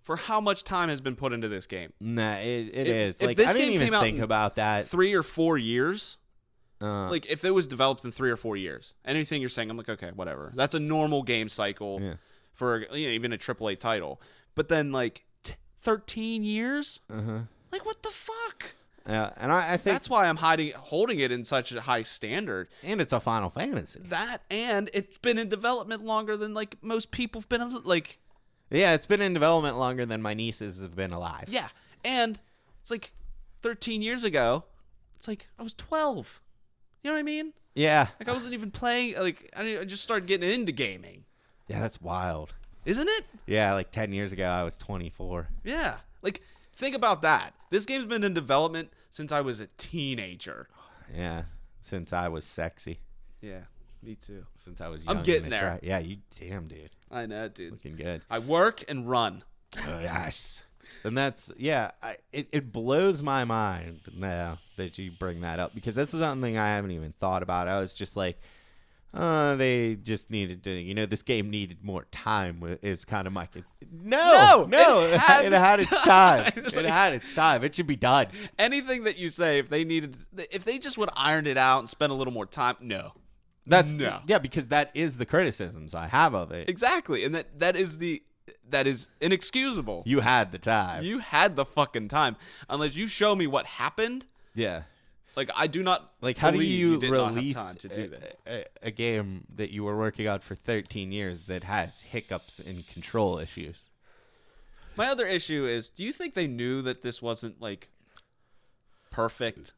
for how much time has been put into this game. Nah, it is. If Like this I didn't game even came out think about that. 3 or 4 years. Like if it was developed in 3 or 4 years, anything you're saying, I'm like, okay, whatever. That's a normal game cycle for even a AAA title. But then like 13 years, like what the fuck? Yeah, and I think that's why I'm holding it in such a high standard. And it's a Final Fantasy. That and it's been in development longer than like most people have been like. Yeah, it's been in development longer than my nieces have been alive. Yeah, and it's like 13 years ago. It's like I was 12. You know what I mean? Yeah. Like I wasn't even playing. Like I just started getting into gaming. Yeah, that's wild. Isn't it? Yeah, like 10 years ago, I was 24. Yeah. Like, think about that. This game's been in development since I was a teenager. Yeah. Since I was sexy. Yeah, me too. Since I was young. I'm getting there. Yeah, you damn, dude. I know, dude. Looking good. I work and run. Oh, yes. And that's, yeah, it blows my mind now that you bring that up, because that's something I haven't even thought about. I was just like, they just needed to, this game needed more time is kind of my, no, it had its time. It had its time. It should be done. Anything that you say, if they just would have ironed it out and spent a little more time, no. Yeah, because that is the criticisms I have of it. Exactly. And that is inexcusable. You had the time. You had the fucking time. Unless you show me what happened. Yeah. Like, I do not like, how do you did release not have time to do that. A game that you were working on for 13 years that has hiccups and control issues? My other issue is, do you think they knew that this wasn't like perfect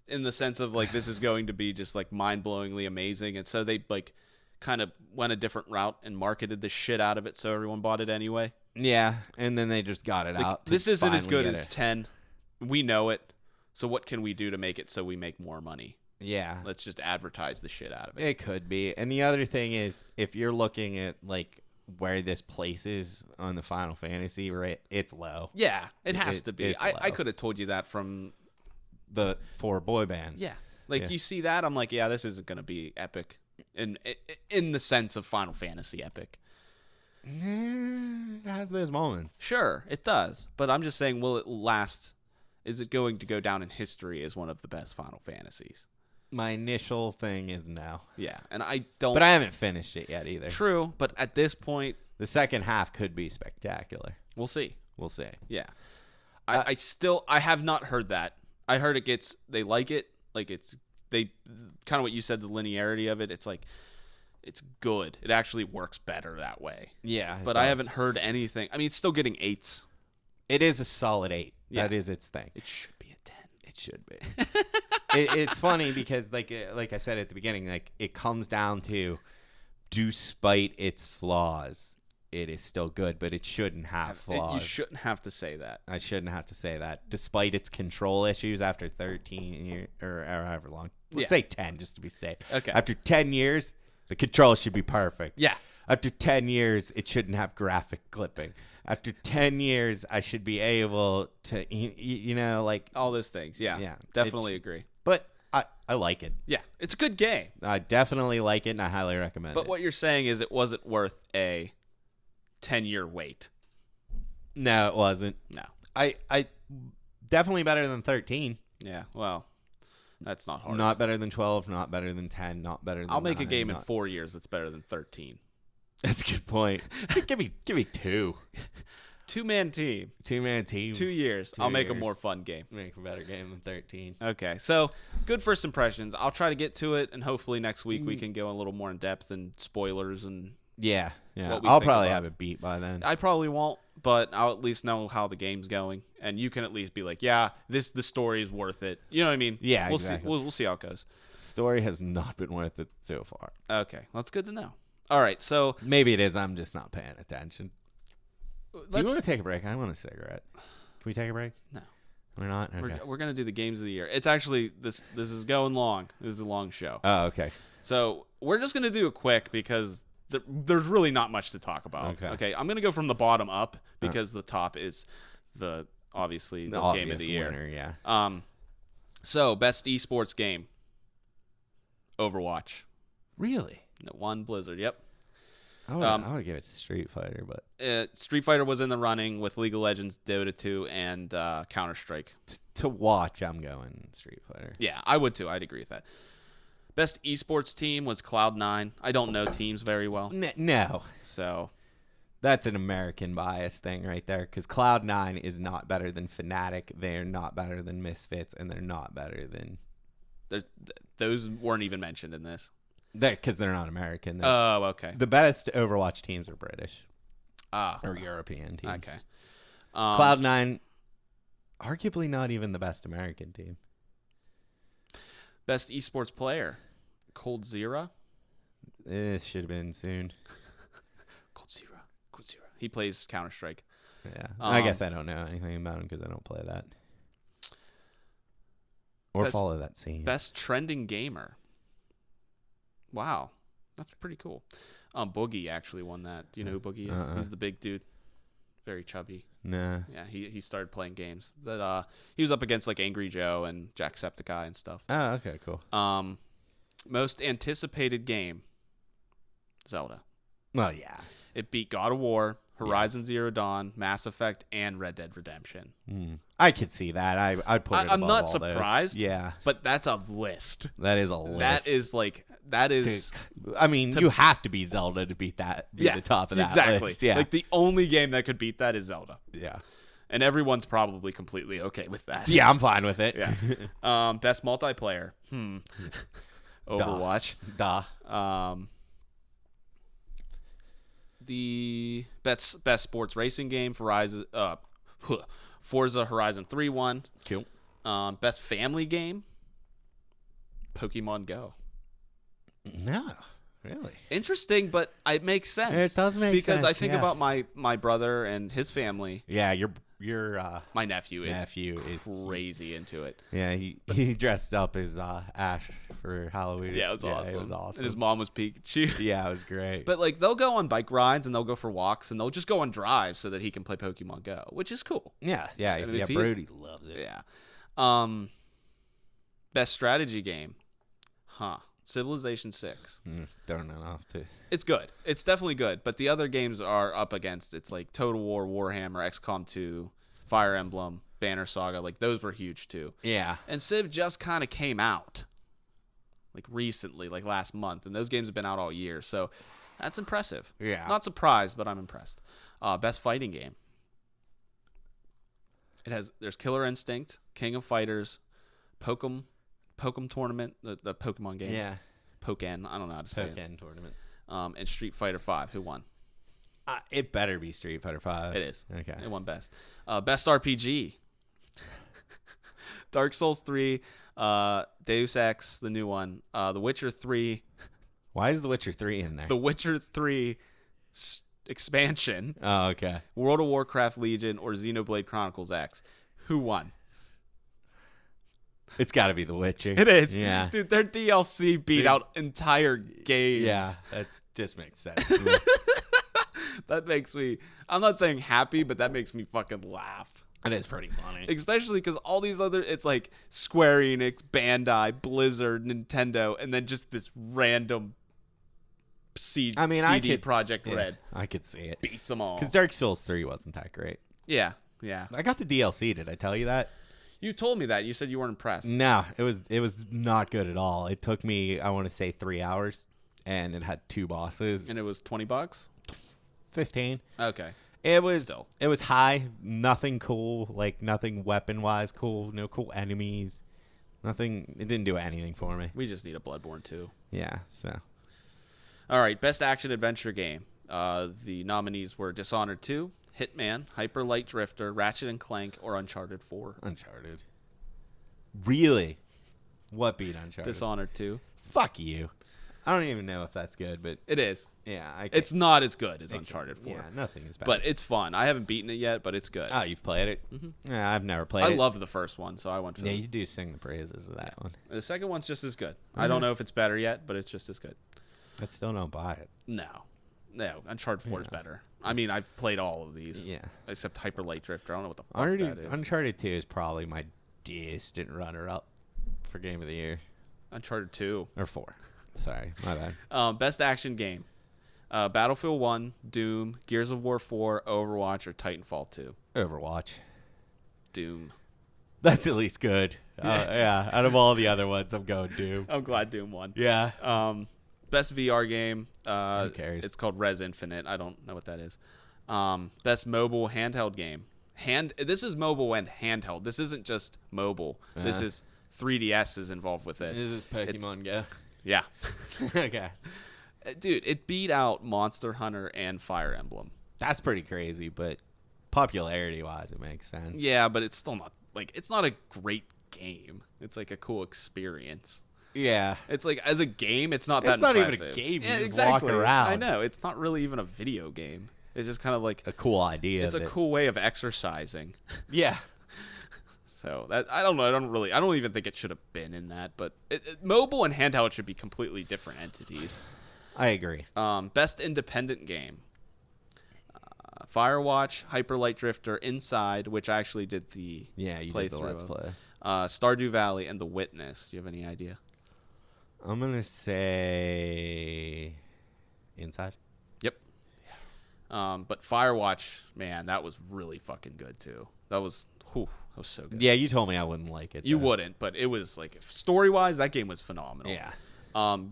in the sense of like this is going to be just like mind-blowingly amazing, and so they like kind of went a different route and marketed the shit out of it so everyone bought it anyway? Yeah, and then they just got it Like, out. this isn't as good as as 10. We know it. So what can we do to make it so we make more money? Yeah. Let's just advertise the shit out of it. It could be. And the other thing is, if you're looking at like where this places on the Final Fantasy, right, it's low. Yeah, it has to be. I low. could have told you that from The 4 boy band. Yeah. Like, Yeah. you see that, I'm like, yeah, this isn't going to be epic in the sense of Final Fantasy epic. It has those moments. Sure, it does. But I'm just saying, will it last? Is it going to go down in history as one of the best Final Fantasies? My initial thing is no. Yeah, and I don't... But I haven't finished it yet either. True, but at this point... The second half could be spectacular. We'll see. We'll see. Yeah. I have not heard that. I heard they like it. Like, they kind of what you said, the linearity of it. It's like, it's good. It actually works better that way. Yeah. But I haven't heard anything. I mean, it's still getting 8s. It is a solid 8. Yeah. That is its thing. It should be a 10. It should be. It's funny because, like I said at the beginning, like it comes down to, despite its flaws, it is still good, but it shouldn't have flaws. You shouldn't have to say that. I shouldn't have to say that. Despite its control issues after 13 years, or however long. Let's say 10, just to be safe. Okay. After 10 years, the control should be perfect. Yeah. After 10 years, it shouldn't have graphic clipping. After 10 years, I should be able to, like... All those things. Yeah. Yeah. Definitely agree. But I like it. Yeah. It's a good game. I definitely like it, and I highly recommend it. But what you're saying is it wasn't worth a 10-year wait. No, it wasn't. No. I definitely better than 13. Yeah. Well, that's not hard. Not better than 12, not better than 10, not better than I'll make 9, a game in 4 years that's better than 13. That's a good point. give me 2. 2-man team. 2-man team. 2 years. 2 I'll make a years. more fun game. Make a better game than 13. Okay, so good first impressions. I'll try to get to it, and hopefully next week we can go a little more in depth and spoilers and. Yeah. What we I'll think probably about have it beat by then. I probably won't, but I'll at least know how the game's going, and you can at least be like, yeah, the story is worth it. You know what I mean? Yeah, we'll exactly. see. We'll see how it goes. Story has not been worth it so far. Okay, that's good to know. All right, so Maybe it is. I'm just not paying attention. Do you let's. want to take a break? I want a cigarette. Can we take a break? No. We're not? Okay. We're gonna do the games of the year. It's actually this is going long. This is a long show. Oh, okay. So we're just gonna do it quick because there's really not much to talk about. Okay. I'm gonna go from the bottom up because the top is obviously the game of the year. Winner, yeah. So best esports game. Overwatch. Really? One Blizzard. Yep. I would give it to Street Fighter, but Street Fighter was in the running with League of Legends, Dota 2, and Counter Strike. to watch, I'm going Street Fighter. Yeah, I would too. I'd agree with that. Best esports team was Cloud9. I don't know teams very well, No. so That's an American bias thing right there, because Cloud9 is not better than Fnatic, they're not better than Misfits, and they're not better than... those weren't even mentioned in this. Because they're not American. Oh, okay. The best Overwatch teams are British. Ah, Or European teams. okay. Cloud9, arguably not even the best American team. Best esports player, Cold Zero. This should have been soon. Cold Zero. He plays Counter Strike. Yeah. I guess I don't know anything about him because I don't play that. Or follow that scene. Best trending gamer. Wow, that's pretty cool. Boogie actually won that. Do you know who Boogie is? He's the big dude, very chubby. Nah. Yeah, he started playing games. That he was up against like Angry Joe and Jacksepticeye and stuff. Oh, okay, cool. Most anticipated game, Zelda. Well, yeah. It beat God of War, Horizon Zero Dawn, Mass Effect, and Red Dead Redemption. I could see that. I'd put it I'm above not all surprised. those. Yeah. But that's a list. That is a list. That is. I mean, you have to beat Zelda to beat that. Be the top of that exactly. list. Yeah. Like the only game that could beat that is Zelda. Yeah. And everyone's probably completely okay with that. Yeah, I'm fine with it. Yeah. Best multiplayer. Overwatch. Duh. the best sports racing game, Forza Horizon 3 won. Cool. Best family game, Pokemon Go. No, really. Interesting, but it makes sense. It does make sense. Because I think about my brother and his family. Yeah, your my nephew is is crazy into it. Yeah, he dressed up as Ash for Halloween. Yeah, it was awesome. It was awesome. And his mom was Pikachu. Yeah, it was great. But like they'll go on bike rides and they'll go for walks and they'll just go on drives so that he can play Pokemon Go, which is cool. Yeah. Brody loves it. Yeah. Best strategy game, Civilization 6. Don't know enough to. It's good. It's definitely good. But the other games are up against. It's like Total War, Warhammer, XCOM 2, Fire Emblem, Banner Saga. Like those were huge too. Yeah. And Civ just kind of came out like recently, like last month, and those games have been out all year. So that's impressive. Yeah. Not surprised, but I'm impressed. Best fighting game. There's Killer Instinct, King of Fighters, Pokemon Tournament, the Pokemon game. Yeah. Pokken, I don't know how to say it. Pokken Tournament. And Street Fighter 5. Who won? It better be Street Fighter 5. It is. Okay. It won best. Best RPG. Dark Souls 3, Deus Ex, the new one, The Witcher 3. Why is The Witcher 3 in there? The Witcher 3 expansion. Oh, okay. World of Warcraft Legion or Xenoblade Chronicles X. Who won? It's got to be The Witcher. It is. Yeah. Dude, their DLC beat out entire games. Yeah, that just makes sense. That makes me, I'm not saying happy, but that makes me fucking laugh. It is pretty funny. Especially because all these other, it's like Square Enix, Bandai, Blizzard, Nintendo, and then just this random CD Projekt Red. I could see it. Beats them all. Because Dark Souls 3 wasn't that great. Yeah. I got the DLC. Did I tell you that? You told me that. You said you weren't impressed. No, it was not good at all. It took me, I want to say, 3 hours, and it had 2 bosses. And it was $20? 15. Okay. It was high. Nothing cool. Like, nothing weapon-wise cool. No cool enemies. Nothing. It didn't do anything for me. We just need a Bloodborne 2. Yeah, so. All right, best action-adventure game. The nominees were Dishonored 2, Hitman, Hyper Light Drifter, Ratchet & Clank, or Uncharted 4. Uncharted. Really? What beat Uncharted? Dishonored 2. Fuck you. I don't even know if that's good, but it is. Yeah, it's not as good as Uncharted 4. Yeah, nothing is bad. But it's fun. I haven't beaten it yet, but it's good. Oh, you've played it? Mm-hmm. Yeah, I've never played it. I love the first one, so I went for it. Yeah, you do sing the praises of that one. The second one's just as good. Mm-hmm. I don't know if it's better yet, but it's just as good. I still don't buy it. No, Uncharted 4 is better. I mean, I've played all of these. Yeah. Except Hyper Light Drifter. I don't know what the fuck that is. Uncharted 2 is probably my distant runner-up for Game of the Year. Uncharted 2. Or 4. Sorry, my bad. Best action game. Battlefield 1, Doom, Gears of War 4, Overwatch, or Titanfall 2. Overwatch. Doom. That's at least good. Yeah, out of all the other ones, I'm going Doom. I'm glad Doom won. Yeah. Best VR game. Who cares? It's called Res Infinite. I don't know what that is. Best mobile handheld game. This is mobile and handheld. This isn't just mobile. This is 3DS is involved with it. This is Pokemon Go. Yeah. Okay. Dude, it beat out Monster Hunter and Fire Emblem. That's pretty crazy, but popularity-wise, it makes sense. Yeah, but it's still not, it's not a great game. It's like a cool experience. Yeah. It's like, as a game, it's not that It's not impressive. even a game. You yeah, just exactly. walk around. I know. It's not really even a video game. It's just kind of like a cool idea. It's a cool way of exercising. Yeah. So that I don't know. I don't even think it should have been in that. But mobile and handheld should be completely different entities. I agree. Best independent game. Firewatch, Hyper Light Drifter, Inside, which I actually did the you playthrough did the Let's Play. Stardew Valley, and The Witness. Do you have any idea? I'm gonna say Inside. Yep. But Firewatch, man, that was really fucking good too. That was so good. Yeah, you told me I wouldn't like it. You wouldn't, but it was like story-wise, that game was phenomenal. Yeah.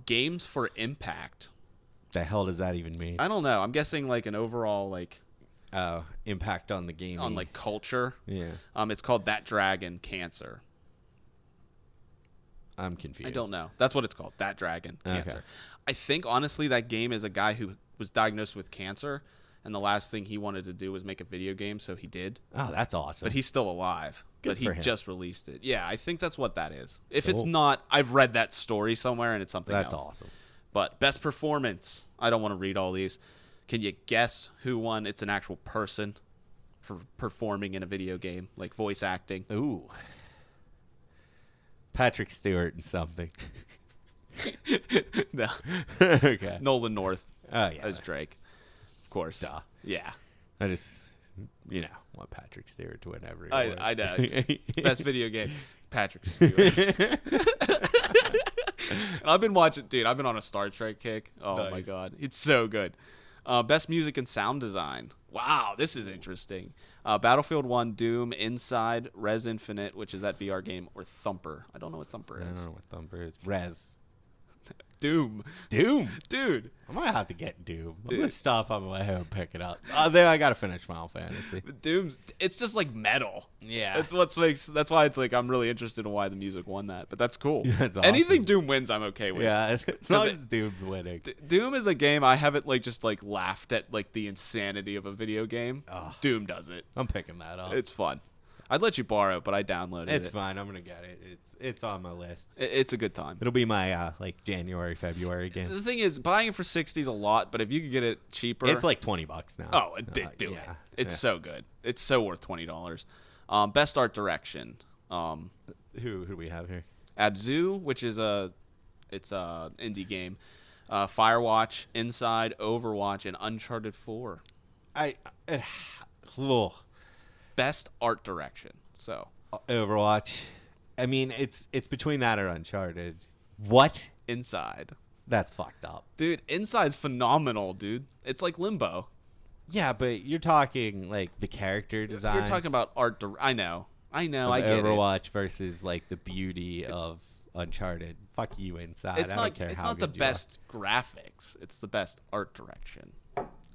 Games for Impact. The hell does that even mean? I don't know. I'm guessing like an overall impact on the game. On like culture. Yeah. It's called That Dragon Cancer. I'm confused. I don't know. That's what it's called. That Dragon Cancer. Okay. I think honestly that game is a guy who was diagnosed with cancer, and the last thing he wanted to do was make a video game, so he did. Oh, that's awesome. But he's still alive. Good but he for him. just released it. Yeah, I think that's what that is. If Cool. it's not, I've read that story somewhere, and it's something That's else. awesome. But best performance. I don't want to read all these. Can you guess who won? It's an actual person for performing in a video game, like voice acting. Ooh. Patrick Stewart and something. No. Okay. Nolan North Oh, yeah. as Drake. Of course. Duh. Yeah. I just, want Patrick Stewart to win every I know. Best video game, Patrick Stewart. And I've been watching, dude, I've been on a Star Trek kick. Oh, my Nice. God. It's so good. Best music and sound design. Wow, this is interesting. Battlefield 1, Doom, Inside, Res Infinite, which is that VR game, or Thumper. I don't know what Thumper I is. don't know what Thumper is. Rez. Doom. Doom. Dude. I might have to get Doom. I'm Dude. going to stop on my way home and pick it up. There, I got to finish Final Fantasy. Doom's, it's just like metal. Yeah. That's why it's like I'm really interested in why the music won that. But that's cool. That's awesome. Anything Doom wins, I'm okay with. Yeah, as long as Doom's winning. Doom is a game I haven't just laughed at like the insanity of a video game. Ugh. Doom does it. I'm picking that up. It's fun. I'd let you borrow it, but I downloaded It's it. fine. I'm gonna get it. It's on my list. It's a good time. It'll be my January, February game. The thing is, buying it for $60 is a lot, but if you could get it cheaper, It's like $20 now. oh, it did do it. yeah. It's so good. It's so worth $20. Best art direction. Who do we have here? Abzu, which is it's a indie game. Firewatch, Inside, Overwatch, and Uncharted 4. Best art direction. So Overwatch. I mean, it's between that or Uncharted. What? Inside, That's fucked up. dude. Inside's phenomenal, dude. It's like Limbo. Yeah, but you're talking like the character design. You're talking about art. I know. I get it. Overwatch versus like the beauty of Uncharted. Fuck you, Inside. It's I not. don't care It's how not the good you are. best graphics. It's the best art direction.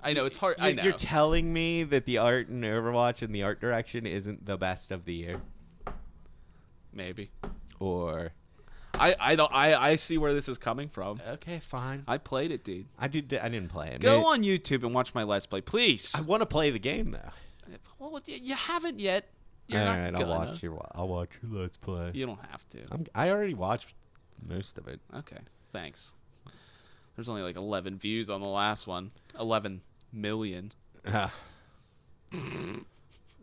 I know it's hard. I know. You're telling me that the art in Overwatch and the art direction isn't the best of the year, Maybe. or I don't. I see where this is coming from. okay, fine. I played it, dude. I didn't play it. Go on YouTube and watch my Let's Play, please. I want to play the game though. Well, you haven't yet. You're All not right, gonna. I'll watch your Let's Play. You don't have to. I already watched most of it. Okay, thanks. There's only like 11 views on the last one. 11 million. All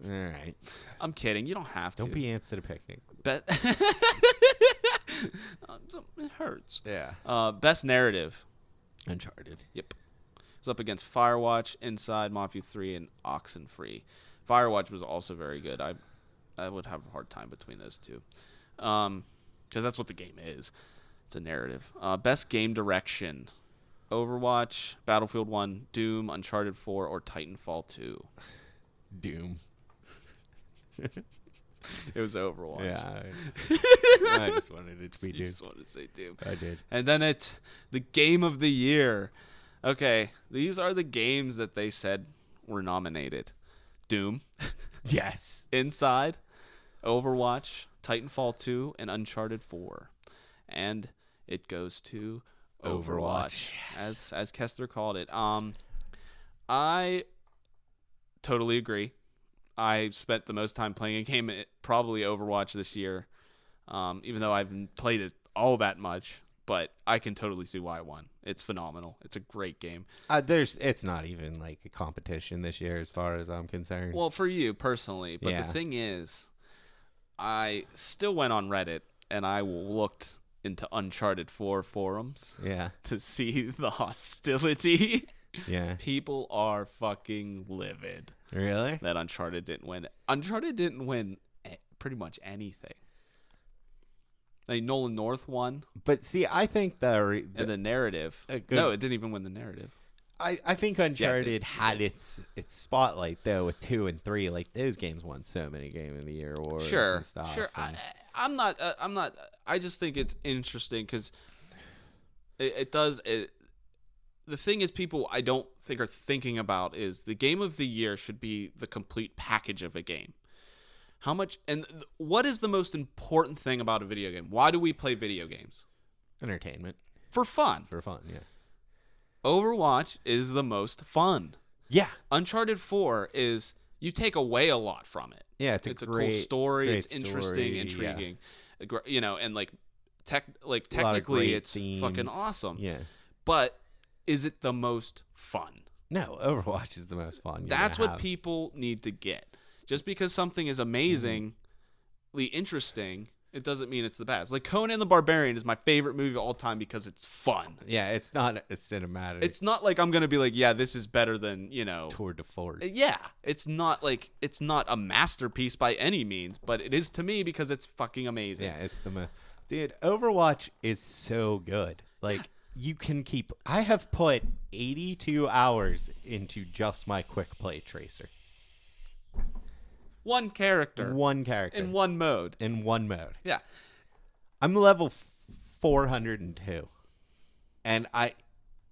right. I'm kidding. You don't have to. Don't be ants at a picnic. Bet. It hurts. Yeah. Best narrative. Uncharted. Yep. It's up against Firewatch, Inside, Mafia 3, and Oxenfree. Firewatch was also very good. I would have a hard time between those two. Because that's what the game is. It's a narrative. Best game direction. Overwatch, Battlefield 1, Doom, Uncharted 4, or Titanfall 2. Doom. It was Overwatch. Yeah. I just wanted it to be You Doom. just wanted to say Doom. I did. And then it's the game of the year. Okay, these are the games that they said were nominated. Doom, Yes. Inside, Overwatch, Titanfall 2, and Uncharted 4. And it goes to Overwatch, as Kester called it. I totally agree. I spent the most time playing a game, probably Overwatch this year, even though I haven't played it all that much. But I can totally see why it won. It's phenomenal. It's a great game. It's not even like a competition this year as far as I'm concerned. Well, for you personally, but Yeah. the thing is, I still went on Reddit and I looked into Uncharted 4 forums Yeah. to see the hostility. Yeah. People are fucking livid Really? that Uncharted didn't win. Uncharted didn't win pretty much anything. Like Nolan North won, But see, I think and the narrative. good- No, it didn't even win the narrative. I think Uncharted had its spotlight though with 2 and 3. Like those games won so many Game of the Year awards Sure, and stuff. sure. and- I'm not. I just think it's interesting because it does. The thing is, people I don't think are thinking about is the Game of the Year should be the complete package of a game. How much and what is the most important thing about a video game? Why do we play video games? Entertainment For fun. for fun. Yeah. Overwatch is the most fun. Yeah. Uncharted 4 is, you take away a lot from it. Yeah, it's a cool story. great It's interesting, story, intriguing. You know, and like great technically it's themes. fucking awesome. Yeah. But is it the most fun? No, Overwatch is the most fun. That's what people need to get. Just because something is amazingly interesting, it doesn't mean it's the best. Like Conan the Barbarian is my favorite movie of all time because it's fun. Yeah, it's not a cinematic. It's not like I'm gonna be like, yeah, this is better than, you know, tour de force. Yeah, it's not a masterpiece by any means, but it is to me because it's fucking amazing. Yeah, it's dude. Overwatch is so good. Like you can keep. I have put 82 hours into just my quick play tracer. One character. In one mode. Yeah. I'm level 402. And I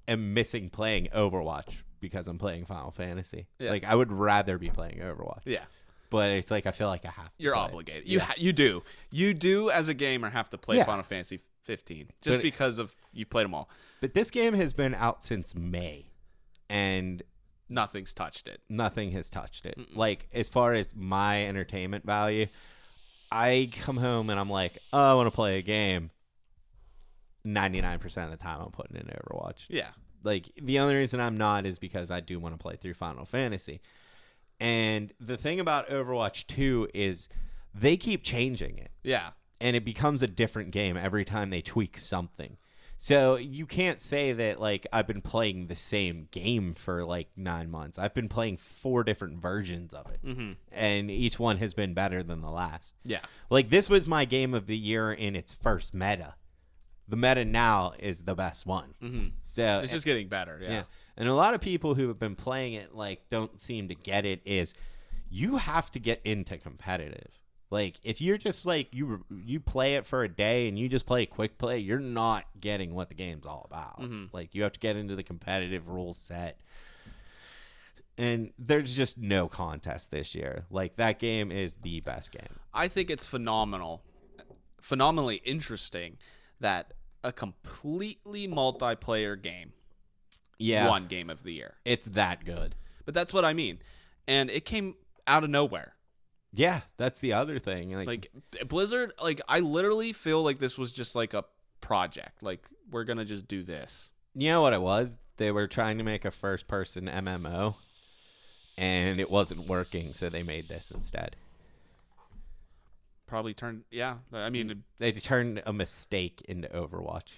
am missing playing Overwatch because I'm playing Final Fantasy. Yeah. Like, I would rather be playing Overwatch. Yeah. But it's like, I feel like I have to. You're obligated. You do. You do, as a gamer, have to play Final Fantasy 15. Just because of you played them all. But this game has been out since May. And nothing's touched it. Nothing has touched it. Mm-mm. Like, as far as my entertainment value, I come home and I'm like, oh, I want to play a game. 99% of the time I'm putting in Overwatch. Yeah. Like, the only reason I'm not is because I do want to play through Final Fantasy. And the thing about Overwatch 2 is they keep changing it. Yeah. And it becomes a different game every time they tweak something. So you can't say that, like, I've been playing the same game for, like, 9 months. I've been playing 4 different versions of it. Mm-hmm. And each one has been better than the last. Yeah. Like, this was my game of the year in its first meta. The meta now is the best one. Mm-hmm. So it's just getting better, yeah. And a lot of people who have been playing it, like, don't seem to get it is you have to get into competitive. Like, if you're just, like, you play it for a day and you just play quick play, you're not getting what the game's all about. Mm-hmm. Like, you have to get into the competitive rule set. And there's just no contest this year. Like, that game is the best game. I think it's phenomenally interesting that a completely multiplayer game won Game of the Year. It's that good. But that's what I mean. And it came out of nowhere. Yeah, that's the other thing. Like Blizzard, like, I literally feel like this was just like a project. Like, we're going to just do this. You know what it was? They were trying to make a first-person MMO, and it wasn't working, so they made this instead. Probably turned, I mean, they turned a mistake into Overwatch.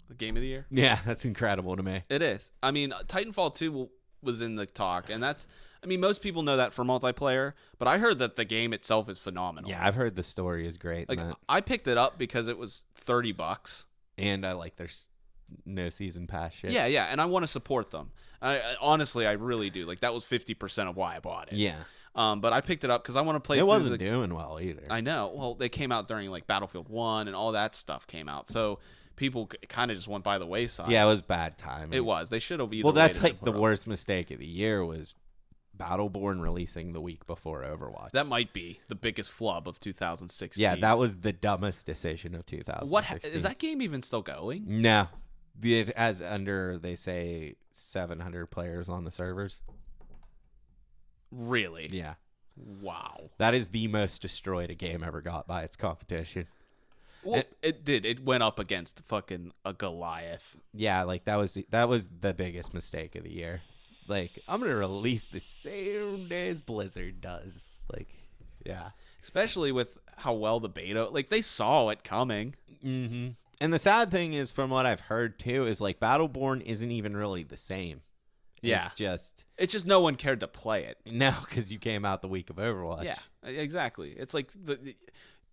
The Game of the Year? Yeah, that's incredible to me. It is. I mean, Titanfall 2 was in the talk, and that's, I mean, most people know that for multiplayer, but I heard that the game itself is phenomenal. Yeah, I've heard the story is great. Like, I picked it up because it was $30. And I like there's no season pass shit. Yeah, and I want to support them. Honestly, I really do. Like, that was 50% of why I bought it. Yeah. But I picked it up because I want to play. It wasn't doing well either. I know. Well, they came out during, like, Battlefield 1 and all that stuff came out. So people kind of just went by the wayside. Yeah, it was bad timing. It was. They should have either. Well, that's like the worst mistake of the year was Battleborn releasing the week before Overwatch. That might be the biggest flub of 2016. Yeah, that was the dumbest decision of 2016. What is that game even still going? No. It has under, they say, 700 players on the servers. Really? Yeah. Wow. That is the most destroyed a game ever got by its competition. Well, it did. It went up against fucking a Goliath. Yeah, like that was the biggest mistake of the year. Like, I'm gonna release the same day as Blizzard does. Like, yeah. Especially with how well the beta, like, they saw it coming. Mm-hmm. And the sad thing is, from what I've heard too, is like Battleborn isn't even really the same. Yeah. It's just no one cared to play it. No, because you came out the week of Overwatch. Yeah, exactly. It's like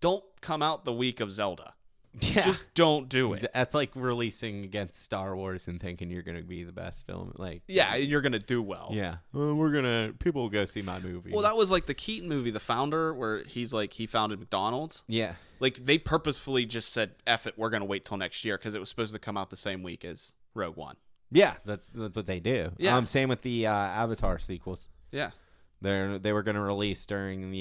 don't come out the week of Zelda. Yeah. Just don't do it. That's like releasing against Star Wars and thinking you're gonna be the best film. Like, yeah, you're gonna do well. Yeah, well, people will go see my movie. Well, that was like the Keaton movie, The Founder, where he's like he founded McDonald's. Yeah, like they purposefully just said, "F it, we're gonna wait till next year" because it was supposed to come out the same week as Rogue One. Yeah, that's what they do. Yeah, same with the Avatar sequels. Yeah, they were gonna release during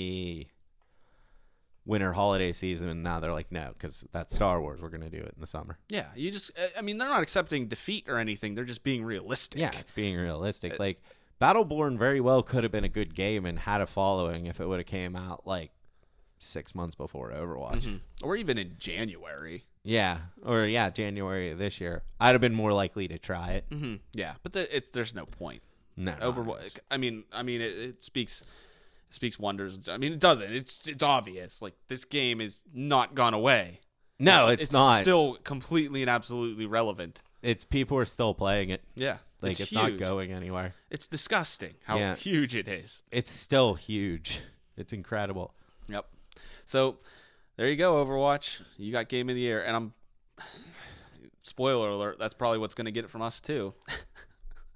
winter holiday season, and now they're like, no, because that's Star Wars. We're going to do it in the summer. Yeah, you just, I mean, they're not accepting defeat or anything. They're just being realistic. Yeah, it's being realistic. Like, Battleborn very well could have been a good game and had a following if it would have came out, like, 6 months before Overwatch. Mm-hmm. Or even in January. Yeah, or, January of this year. I'd have been more likely to try it. Mm-hmm. Yeah, but there's no point. No. Overwatch, I mean, it speaks wonders. I mean, it doesn't. It's obvious. Like, this game is not gone away. No, it's not. Still completely and absolutely relevant. It's people are still playing it. Yeah. Like, it's not going anywhere. It's disgusting how huge it is. It's still huge. It's incredible. Yep. So, there you go, Overwatch. You got Game of the Year. And spoiler alert, that's probably what's going to get it from us, too.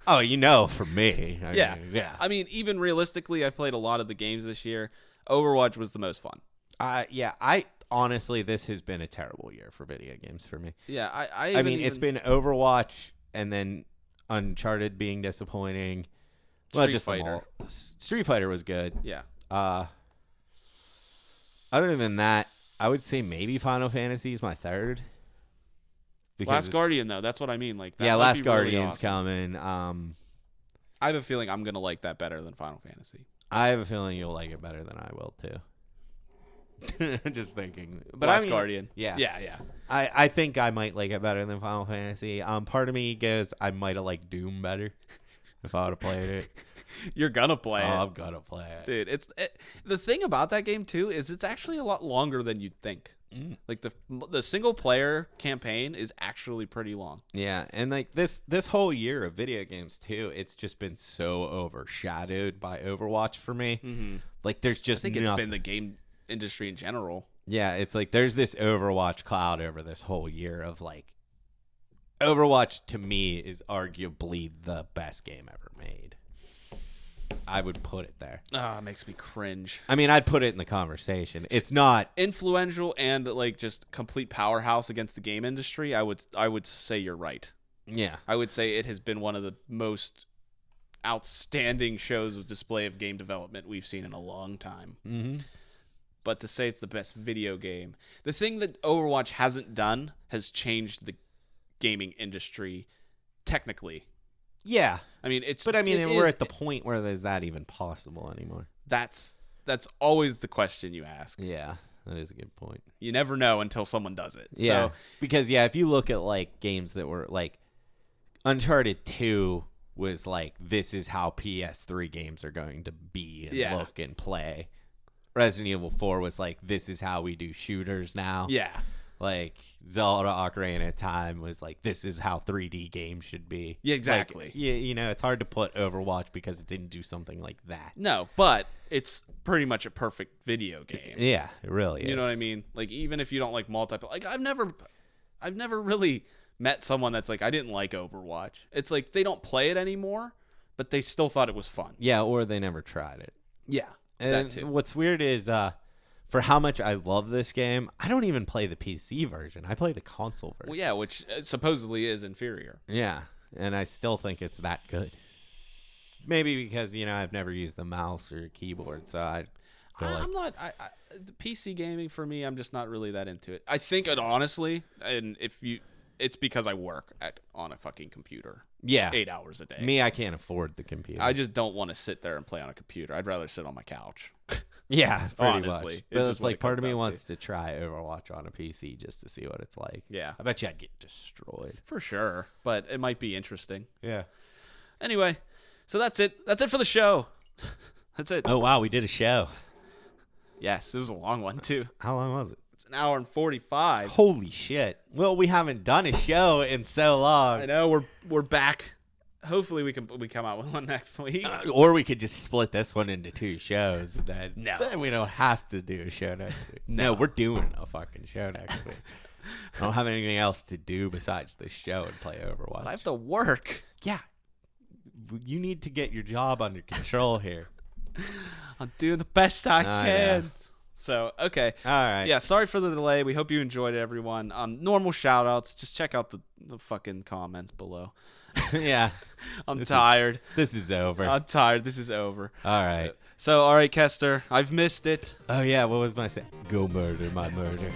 Oh, for me. I mean, I mean, even realistically, I played a lot of the games this year. Overwatch was the most fun. I honestly, this has been a terrible year for video games for me. Yeah, it's been Overwatch and then Uncharted being disappointing. Street Fighter. Street Fighter was good. Yeah. Other than that, I would say maybe Final Fantasy is my third. Last Guardian, though, that's what I mean. Like, that Last Guardian's really awesome. coming. I have a feeling I'm gonna like that better than Final Fantasy. I have a feeling you'll like it better than I will too. Just thinking, but Last Guardian, yeah. I think I might like it better than Final Fantasy. Part of me goes, I might have liked Doom better if I would have played it. You're gonna play it. I'm gonna play it, dude. The thing about that game too is it's actually a lot longer than you'd think. Like the single player campaign is actually pretty long. Yeah, and like this whole year of video games too, it's just been so overshadowed by Overwatch for me. Mm-hmm. Like there's just I think it's been the game industry in general. Yeah, it's like there's this Overwatch cloud over this whole year of like Overwatch to me is arguably the best game ever made. I would put it there. It makes me cringe. I mean, I'd put it in the conversation. It's not influential and like just complete powerhouse against the game industry. I would say you're right. Yeah. I would say it has been one of the most outstanding shows of display of game development we've seen in a long time. Mm-hmm. But to say it's the best video game, the thing that Overwatch hasn't done has changed the gaming industry technically. Yeah. I mean, we're at the point where is that even possible anymore? That's always the question you ask. Yeah, that is a good point. You never know until someone does it. Yeah, so, because if you look at like games that were like Uncharted 2 was like, this is how PS3 games are going to be and look and play. Resident Evil 4 was like, this is how we do shooters now. Yeah. Like Zelda Ocarina of Time was like, this is how 3D games should be. Yeah, exactly. Like, it's hard to put Overwatch because it didn't do something like that. No, but it's pretty much a perfect video game. Yeah, it really is. You know what I mean? Like, even if you don't like multiplayer, like I've never really met someone that's like, I didn't like Overwatch. It's like they don't play it anymore, but they still thought it was fun. Yeah, or they never tried it. Yeah, and that too. What's weird is for how much I love this game, I don't even play the PC version. I play the console version. Well, yeah, which supposedly is inferior. Yeah, and I still think it's that good. Maybe because, I've never used the mouse or keyboard, so I'm not. The PC gaming for me, I'm just not really that into it. I think it honestly, and it's because I work on a fucking computer. Yeah, 8 hours a day. Me, I can't afford the computer. I just don't want to sit there and play on a computer. I'd rather sit on my couch. Yeah, pretty honestly, much. But it's like part of me wants to try Overwatch on a PC just to see what it's like. Yeah, I bet you I'd get destroyed for sure, but it might be interesting. Yeah. Anyway, so that's it. That's it for the show. That's it. Oh wow, we did a show. Yes, it was a long one too. How long was it? It's an hour and 45. Holy shit! Well, we haven't done a show in so long. I know we're back. Hopefully we come out with one next week. Or we could just split this one into 2 shows. Then we don't have to do a show next week. No, we're doing a fucking show next week. I don't have anything else to do besides this show and play Overwatch. I have to work. Yeah. You need to get your job under control here. I'm doing the best I can. So, okay. All right. Yeah, sorry for the delay. We hope you enjoyed it, everyone. Normal shout-outs. Just check out the fucking comments below. Yeah. I'm tired. This is over. I'm tired. This is over. All right. So, all right, Kester. I've missed it. Oh, yeah. What was my say? Go murder my murder.